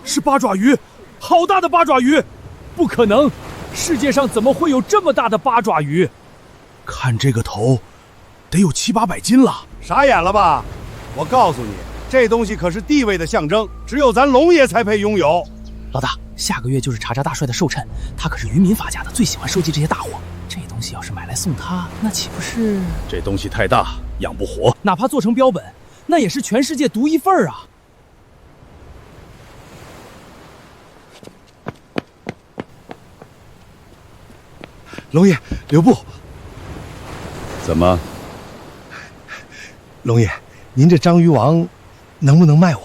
是八爪鱼，好大的八爪鱼！不可能，世界上怎么会有这么大的八爪鱼？看这个头，得有700、800斤了。傻眼了吧？我告诉你，这东西可是地位的象征，只有咱龙爷才配拥有。老大，下个月就是查查大帅的寿辰，他可是渔民发家的，最喜欢收集这些大货。这东西要是买来送他，那岂不是……这东西太大，养不活。哪怕做成标本，那也是全世界独一份啊！龙爷，留步。怎么？龙爷，您这章鱼王能不能卖我？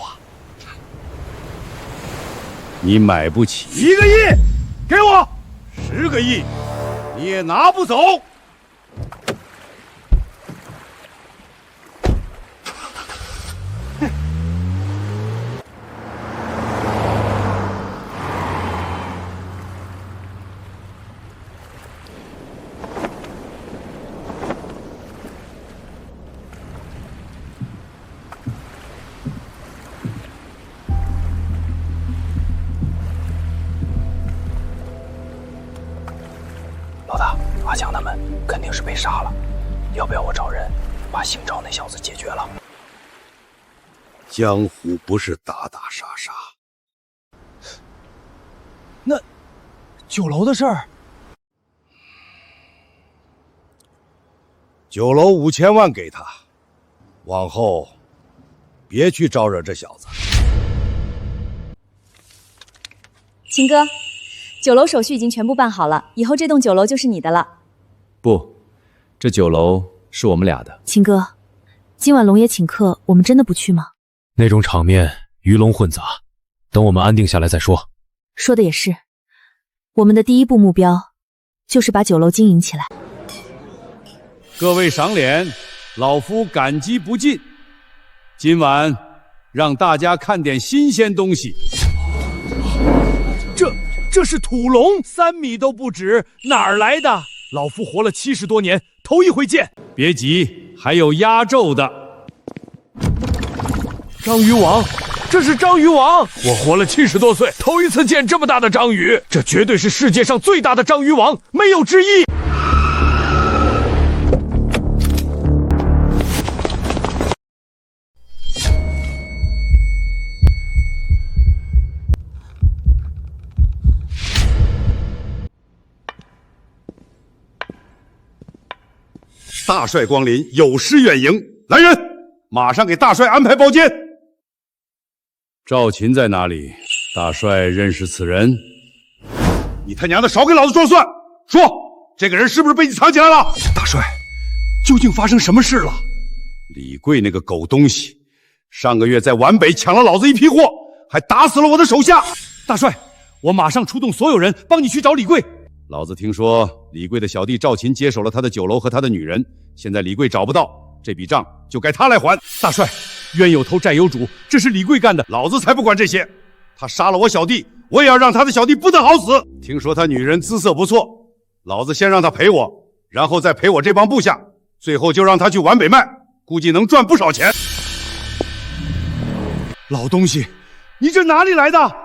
你买不起。1个亿，给我10个亿，你也拿不走。老大，阿强他们肯定是被杀了，要不要我找人把姓赵那小子解决了？江湖不是打打杀杀。那酒楼的事儿，酒楼5000万给他，往后别去招惹这小子。秦哥，酒楼手续已经全部办好了，以后这栋酒楼就是你的了。不，这酒楼是我们俩的。秦哥，今晚龙爷请客，我们真的不去吗？那种场面鱼龙混杂，等我们安定下来再说。说的也是，我们的第一步目标就是把酒楼经营起来。各位赏脸，老夫感激不尽。今晚让大家看点新鲜东西。这是土龙，3米都不止，哪儿来的？老夫活了70多年，头一回见。别急，还有压轴的。章鱼王，这是章鱼王！我活了70多岁，头一次见这么大的章鱼，这绝对是世界上最大的章鱼王，没有之一。大帅光临，有失远迎。来人，马上给大帅安排包间。赵琴在哪里？大帅认识此人？你他娘的少给老子装蒜！说，这个人是不是被你藏起来了？大帅，究竟发生什么事了？李贵那个狗东西，上个月在皖北抢了老子一批货，还打死了我的手下。大帅，我马上出动所有人帮你去找李贵。老子听说李贵的小弟赵琴接手了他的酒楼和他的女人，现在李贵找不到，这笔账就该他来还。大帅，冤有头债有主，这是李贵干的，老子才不管这些。他杀了我小弟，我也要让他的小弟不得好死。听说他女人姿色不错，老子先让他陪我，然后再陪我这帮部下，最后就让他去皖北卖，估计能赚不少钱。老东西，你这哪里来的？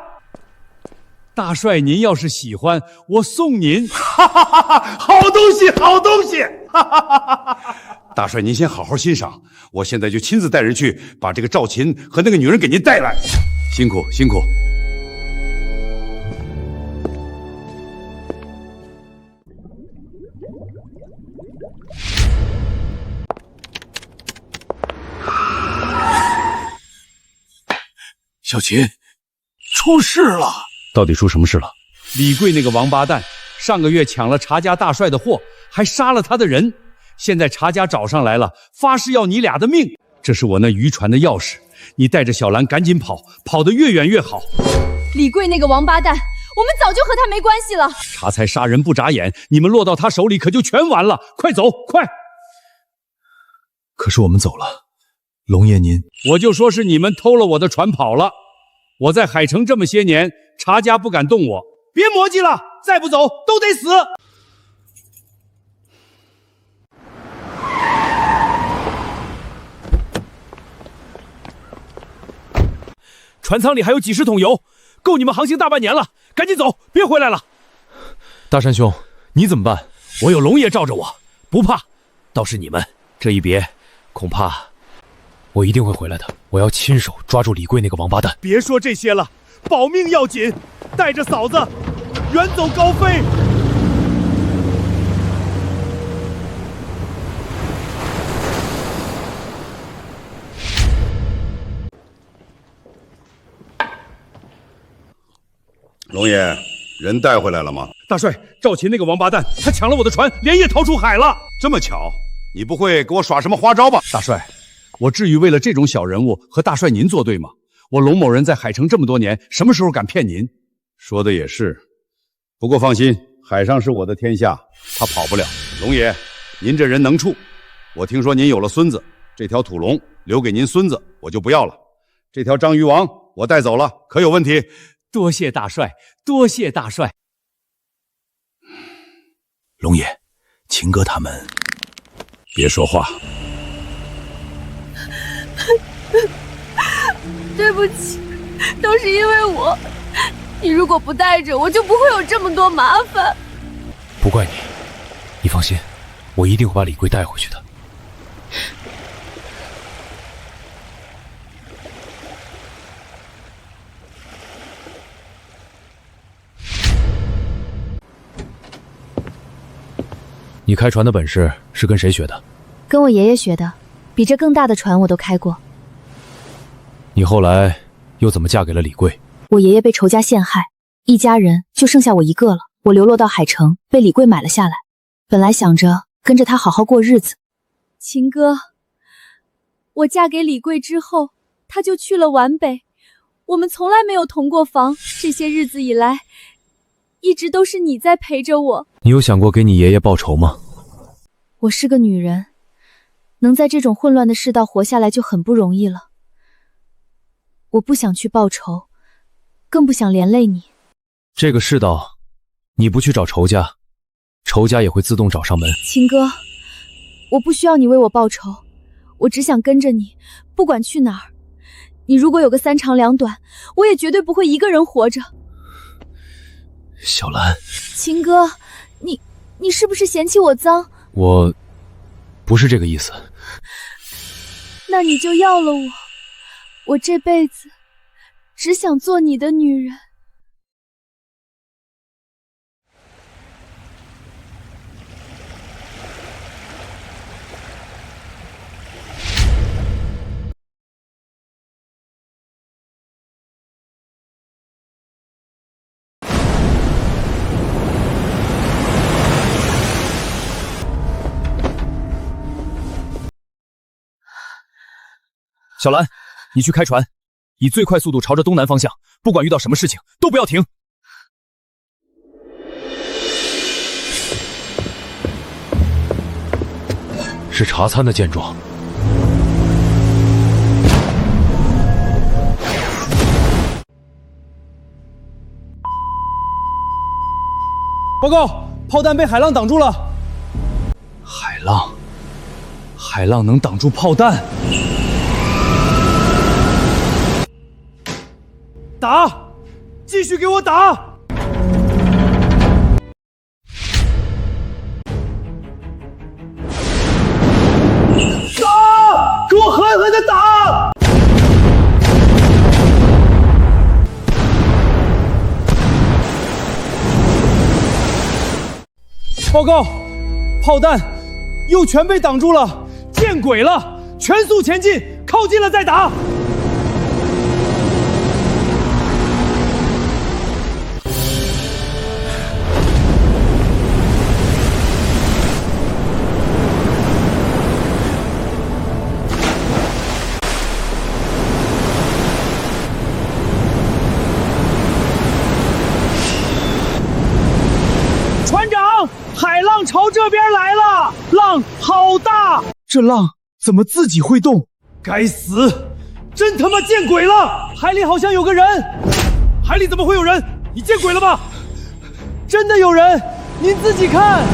大帅，您要是喜欢，我送您。哈哈哈哈！好东西，好东西！哈哈哈哈！大帅，您先好好欣赏，我现在就亲自带人去把这个赵琴和那个女人给您带来。辛苦辛苦。小琴，出事了！到底出什么事了？李贵那个王八蛋，上个月抢了查家大帅的货，还杀了他的人。现在查家找上来了，发誓要你俩的命。这是我那渔船的钥匙，你带着小兰赶紧跑，跑得越远越好。李贵那个王八蛋，我们早就和他没关系了。查才杀人不眨眼，你们落到他手里可就全完了。快走，快！可是我们走了，龙爷您……我就说是你们偷了我的船跑了。我在海城这么些年，查家不敢动我。别磨叽了，再不走都得死。船舱里还有几十桶油，够你们航行大半年了。赶紧走，别回来了。大山兄，你怎么办？我有龙爷罩着我，不怕。倒是你们这一别，恐怕……我一定会回来的。我要亲手抓住李贵那个王八蛋。别说这些了，保命要紧，带着嫂子远走高飞。龙爷，人带回来了吗？大帅，赵琴那个王八蛋，他抢了我的船，连夜逃出海了。这么巧，你不会给我耍什么花招吧？大帅，我至于为了这种小人物和大帅您作对吗？我龙某人在海城这么多年，什么时候敢骗您？说的也是，不过放心，海上是我的天下，他跑不了。龙爷，您这人能处。我听说您有了孙子，这条土龙留给您孙子，我就不要了。这条章鱼王我带走了，可有问题？多谢大帅，多谢大帅。龙爷，秦哥他们……别说话。对不起，都是因为我。你如果不带着我，就不会有这么多麻烦。不怪你，你放心，我一定会把李贵带回去的。你开船的本事是跟谁学的？跟我爷爷学的，比这更大的船我都开过。你后来又怎么嫁给了李贵？我爷爷被仇家陷害，一家人就剩下我一个了。我流落到海城，被李贵买了下来。本来想着跟着他好好过日子。秦哥，我嫁给李贵之后，他就去了皖北，我们从来没有同过房。这些日子以来，一直都是你在陪着我。你有想过给你爷爷报仇吗？我是个女人，能在这种混乱的世道活下来就很不容易了。我不想去报仇，更不想连累你。这个世道，你不去找仇家，仇家也会自动找上门。秦哥，我不需要你为我报仇，我只想跟着你，不管去哪儿。你如果有个三长两短，我也绝对不会一个人活着。小兰，秦哥，你是不是嫌弃我脏？我不是这个意思。那你就要了我，我这辈子只想做你的女人。小兰，你去开船，以最快速度朝着东南方向，不管遇到什么事情都不要停。是茶餐的见状。报告，炮弹被海浪挡住了。海浪能挡住炮弹？打，继续给我打！打！给我狠狠的打！报告，炮弹又全被挡住了，见鬼了！全速前进，靠近了再打。船长，海浪朝这边来了，浪好大！这浪怎么自己会动？该死！真他妈见鬼了！海里好像有个人。海里怎么会有人？你见鬼了吧？真的有人，您自己看。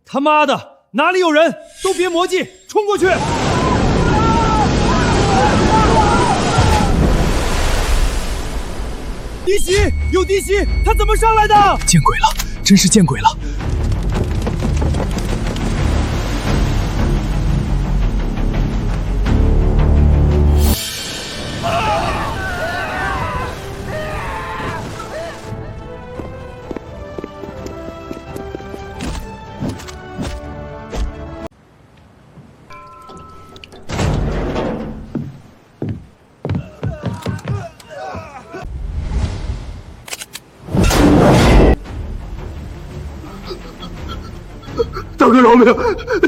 他妈的，哪里有人？都别磨叽，冲过去！敌袭，有敌袭！他怎么上来的？见鬼了，真是见鬼了！大哥饶命！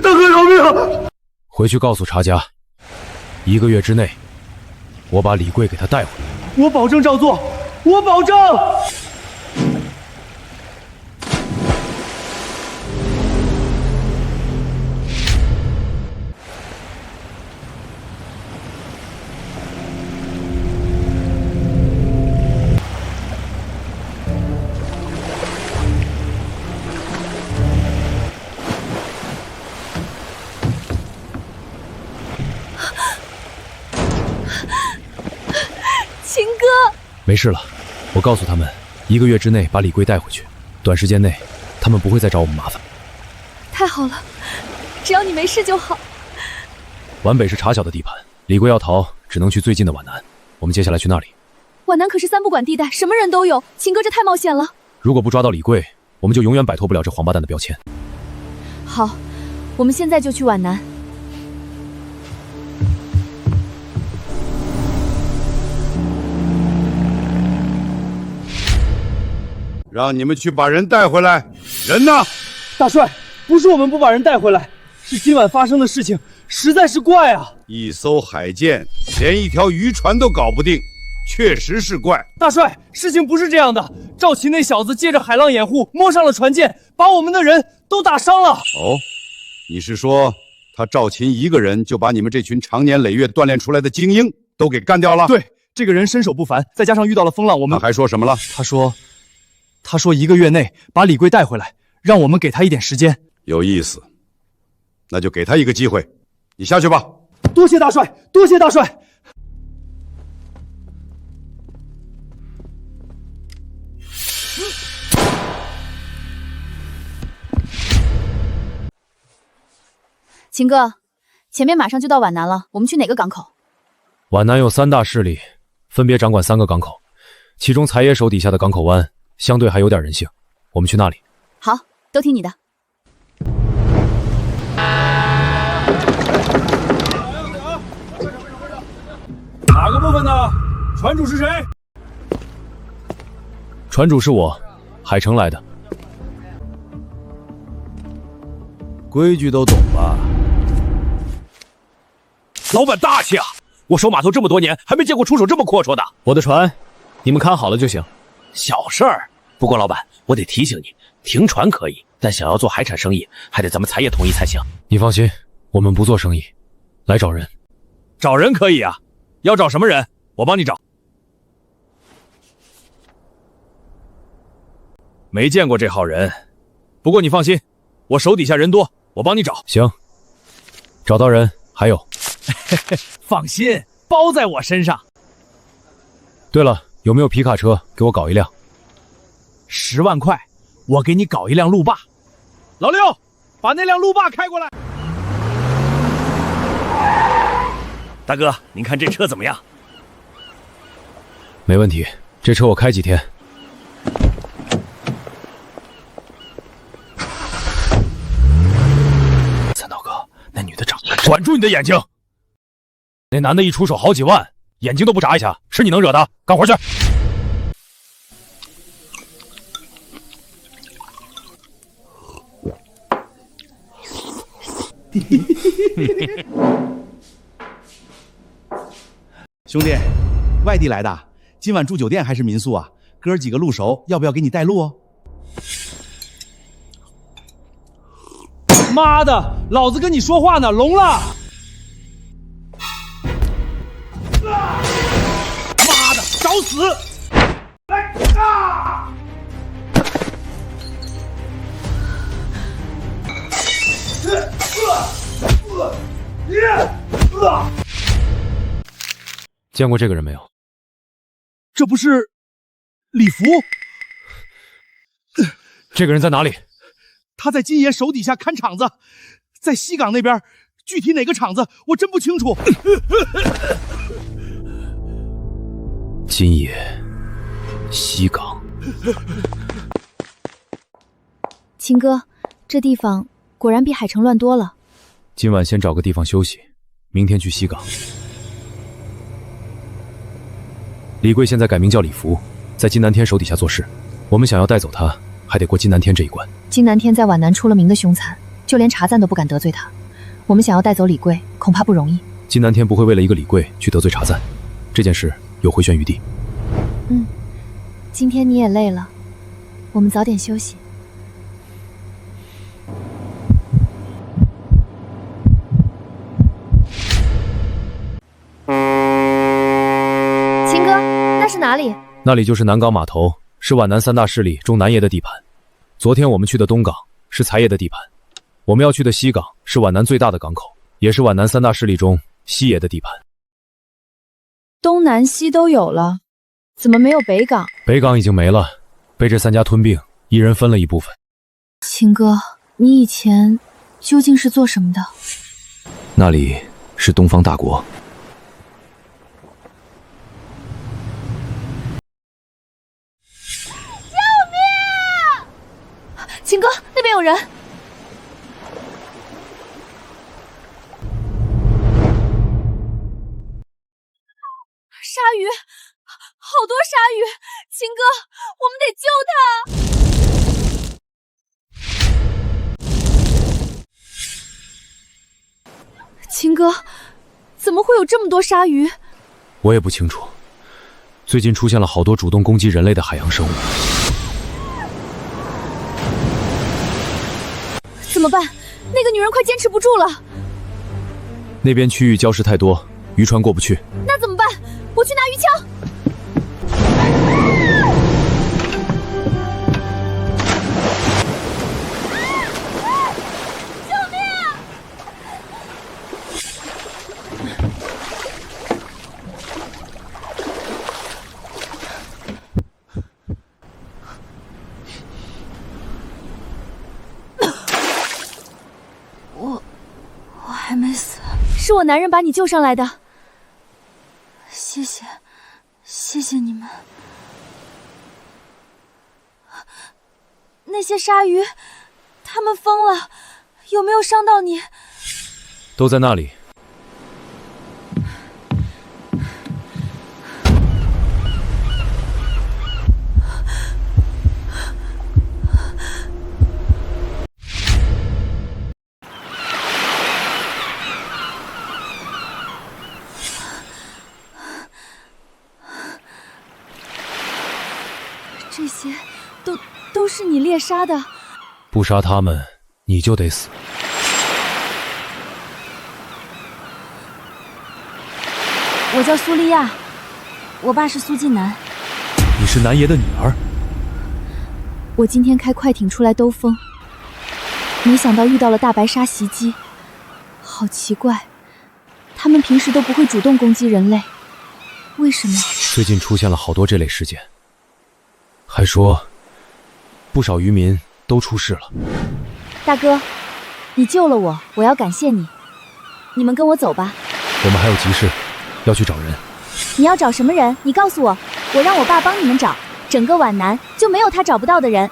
大哥饶命！回去告诉查家，1个月之内，我把李贵给他带回来。我保证照做，我保证。秦哥，没事了，我告诉他们，1个月之内把李贵带回去，短时间内他们不会再找我们麻烦。太好了，只要你没事就好。皖北是查小的地盘，李贵要逃，只能去最近的皖南。我们接下来去那里。皖南可是3不管地带，什么人都有。秦哥，这太冒险了。如果不抓到李贵，我们就永远摆脱不了这黄八蛋的标签。好，我们现在就去皖南。让你们去把人带回来。人呢？大帅，不是我们不把人带回来，是今晚发生的事情实在是怪啊！一艘海舰连一条渔船都搞不定，确实是怪。大帅，事情不是这样的，赵琴那小子借着海浪掩护，摸上了船舰，把我们的人都打伤了。哦，你是说他赵琴一个人就把你们这群长年累月锻炼出来的精英都给干掉了？对，这个人身手不凡，再加上遇到了风浪，我们……他还说什么了？他说1个月内把李贵带回来，让我们给他一点时间。有意思，那就给他一个机会。你下去吧。多谢大帅，多谢大帅。秦哥，前面马上就到皖南了，我们去哪个港口？皖南有3大势力，分别掌管3个港口，其中财爷手底下的港口湾相对还有点人性，我们去那里。好，都听你的。哪个部分的？船主是谁？船主是我，海城来的。规矩都懂吧？老板大气啊！我守码头这么多年，还没见过出手这么阔绰的。我的船，你们看好了就行。小事儿。不过老板，我得提醒你，停船可以，但想要做海产生意，还得咱们财业同意才行。你放心，我们不做生意，来找人。找人可以啊，要找什么人？我帮你找。没见过这号人，不过你放心，我手底下人多，我帮你找。行，找到人。还有，放心，包在我身上。对了，有没有皮卡车？给我搞一辆。10万块，我给你搞一辆路霸。老六，把那辆路霸开过来。大哥，您看这车怎么样？没问题，这车我开几天。三刀哥，那女的长得……管住你的眼睛！那男的一出手好几万，眼睛都不眨一下，是你能惹的？干活去！兄弟，外地来的，今晚住酒店还是民宿啊？哥儿几个路熟，要不要给你带路哦？妈的，老子跟你说话呢，聋了！妈的，找死！来啊！见过这个人没有？这不是李福？这个人在哪里？他在金爷手底下看场子，在西港那边，具体哪个场子我真不清楚。金爷，西港。秦哥，这地方果然比海城乱多了。今晚先找个地方休息，明天去西港。李贵现在改名叫李福，在金南天手底下做事。我们想要带走他，还得过金南天这一关。金南天在皖南出了名的凶残，就连茶赞都不敢得罪他。我们想要带走李贵，恐怕不容易。金南天不会为了一个李贵去得罪茶赞，这件事有回旋余地。今天你也累了，我们早点休息。秦哥，那是哪里？那里就是南港码头，是皖南3大势力中南爷的地盘。昨天我们去的东港是财爷的地盘，我们要去的西港是皖南最大的港口，也是皖南3大势力中西爷的地盘。东南西都有了，怎么没有北港？北港已经没了，被这3家吞并，一人分了一部分。秦哥，你以前究竟是做什么的？那里是东方大国。秦哥，那边有人！鲨鱼，好多鲨鱼！秦哥，我们得救他！秦哥，怎么会有这么多鲨鱼？我也不清楚，最近出现了好多主动攻击人类的海洋生物。怎么办？那个女人快坚持不住了。那边区域礁石太多，渔船过不去。那怎么办？我去拿鱼枪。救命！我还没死，是我男人把你救上来的。谢谢，谢谢你们。那些鲨鱼，它们疯了，有没有伤到你？都在那里。这些都是你猎杀的。不杀他们，你就得死。我叫苏丽亚，我爸是苏晋南。你是南爷的女儿？我今天开快艇出来兜风，没想到遇到了大白鲨袭击，好奇怪，他们平时都不会主动攻击人类，为什么？最近出现了好多这类事件，还说不少渔民都出事了。大哥，你救了我，我要感谢你。你们跟我走吧。我们还有急事，要去找人。你要找什么人？你告诉我，我让我爸帮你们找。整个皖南就没有他找不到的人。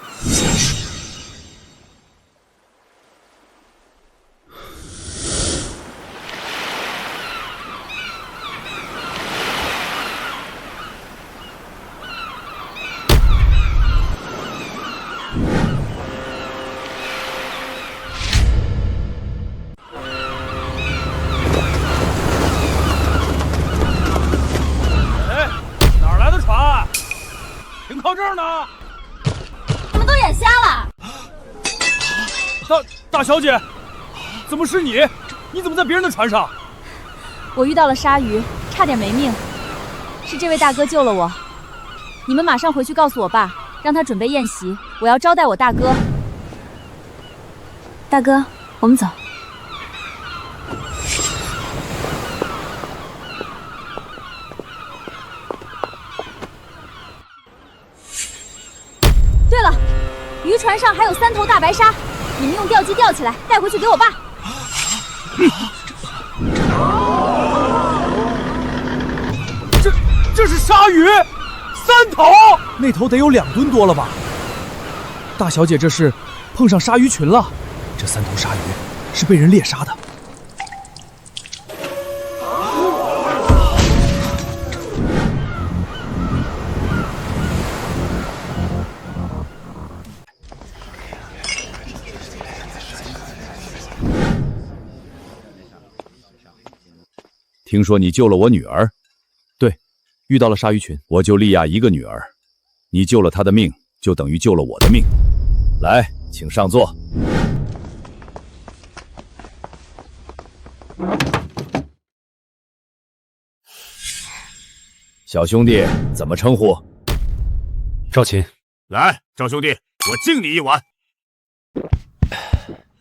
靠这儿呢！你们都眼瞎了！大小姐，怎么是你？你怎么在别人的船上？我遇到了鲨鱼，差点没命，是这位大哥救了我。你们马上回去告诉我爸，让他准备宴席，我要招待我大哥。大哥，我们走。对了，渔船上还有3头大白鲨，你们用吊机吊起来，带回去给我爸。这是鲨鱼，3头，那头得有2吨多了吧？大小姐，这是碰上鲨鱼群了。这3头鲨鱼是被人猎杀的。听说你救了我女儿，对，遇到了鲨鱼群。我就利亚一个女儿，你救了她的命，就等于救了我的命。来，请上座。小兄弟，怎么称呼？赵琴。来，赵兄弟，我敬你一碗。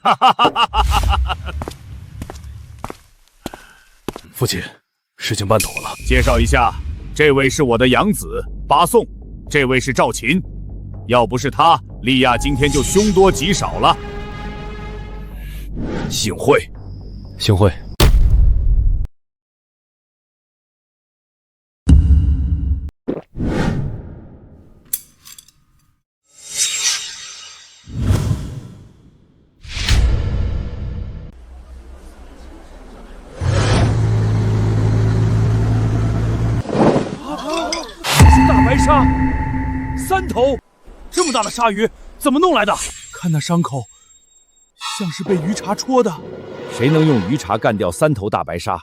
哈哈哈哈哈哈！父亲，事情办妥了。介绍一下，这位是我的养子巴颂，这位是赵琴。要不是他，利亚今天就凶多吉少了。幸会，幸会。白鲨，3头，这么大的鲨鱼怎么弄来的？看那伤口，像是被鱼叉戳的。谁能用鱼叉干掉3头大白鲨？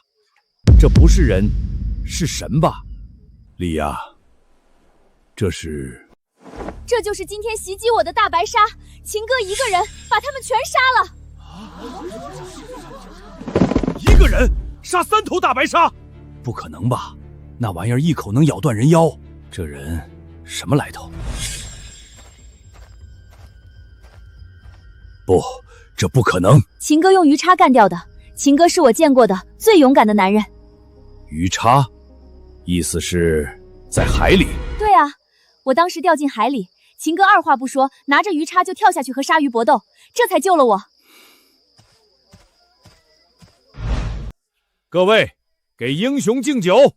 这不是人，是神吧？利亚，这就是今天袭击我的大白鲨，秦哥一个人把他们全杀了。一个人杀3头大白鲨？不可能吧？那玩意儿一口能咬断人腰。这人什么来头？不，这不可能！秦哥用鱼叉干掉的。秦哥是我见过的最勇敢的男人。鱼叉，意思是在海里？对啊，我当时掉进海里，秦哥二话不说，拿着鱼叉就跳下去和鲨鱼搏斗，这才救了我。各位，给英雄敬酒！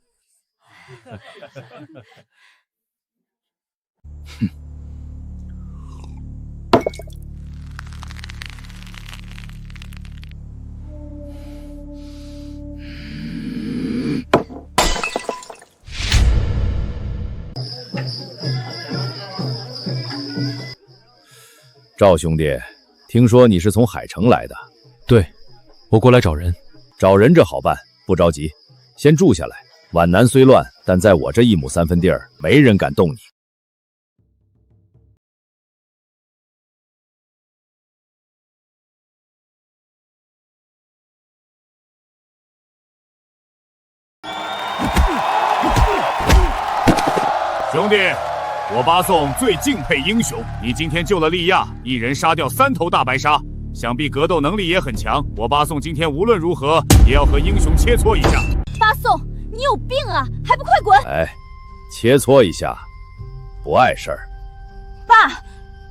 赵兄弟，听说你是从海城来的？对，我过来找人。找人这好办，不着急，先住下来。皖南虽乱，但在我这1亩3分地儿，没人敢动你。兄弟，我巴颂最敬佩英雄。你今天救了利亚，一人杀掉3头大白鲨，想必格斗能力也很强。我八送今天无论如何也要和英雄切磋一下。八送，你有病啊，还不快滚！哎，切磋一下，不碍事儿。爸，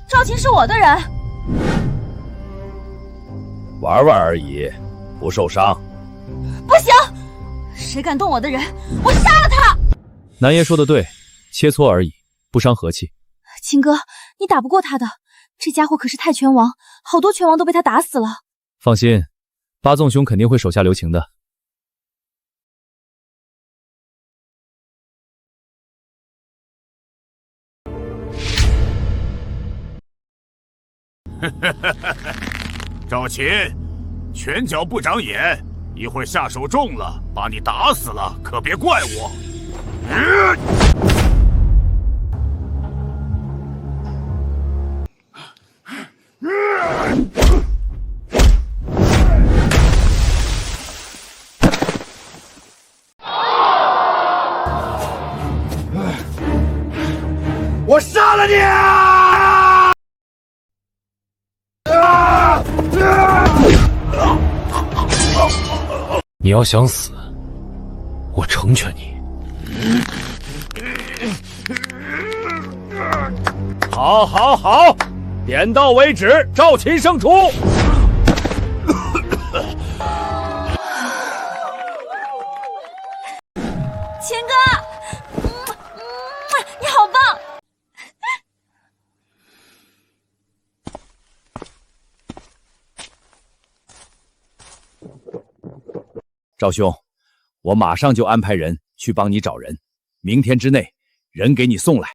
赵琴是我的人，玩玩而已，不受伤。不行，谁敢动我的人，我杀了他！南爷说的对，切磋而已，不伤和气。秦哥，你打不过他的，这家伙可是泰拳王，好多拳王都被他打死了。放心，八纵兄肯定会手下留情的。赵琴，拳脚不长眼，一会儿下手重了，把你打死了，可别怪我。我杀了你！你要想死，我成全你。好，好，好，点到为止，赵琴胜出。秦哥，你好棒！赵兄，我马上就安排人去帮你找人，明天之内人给你送来。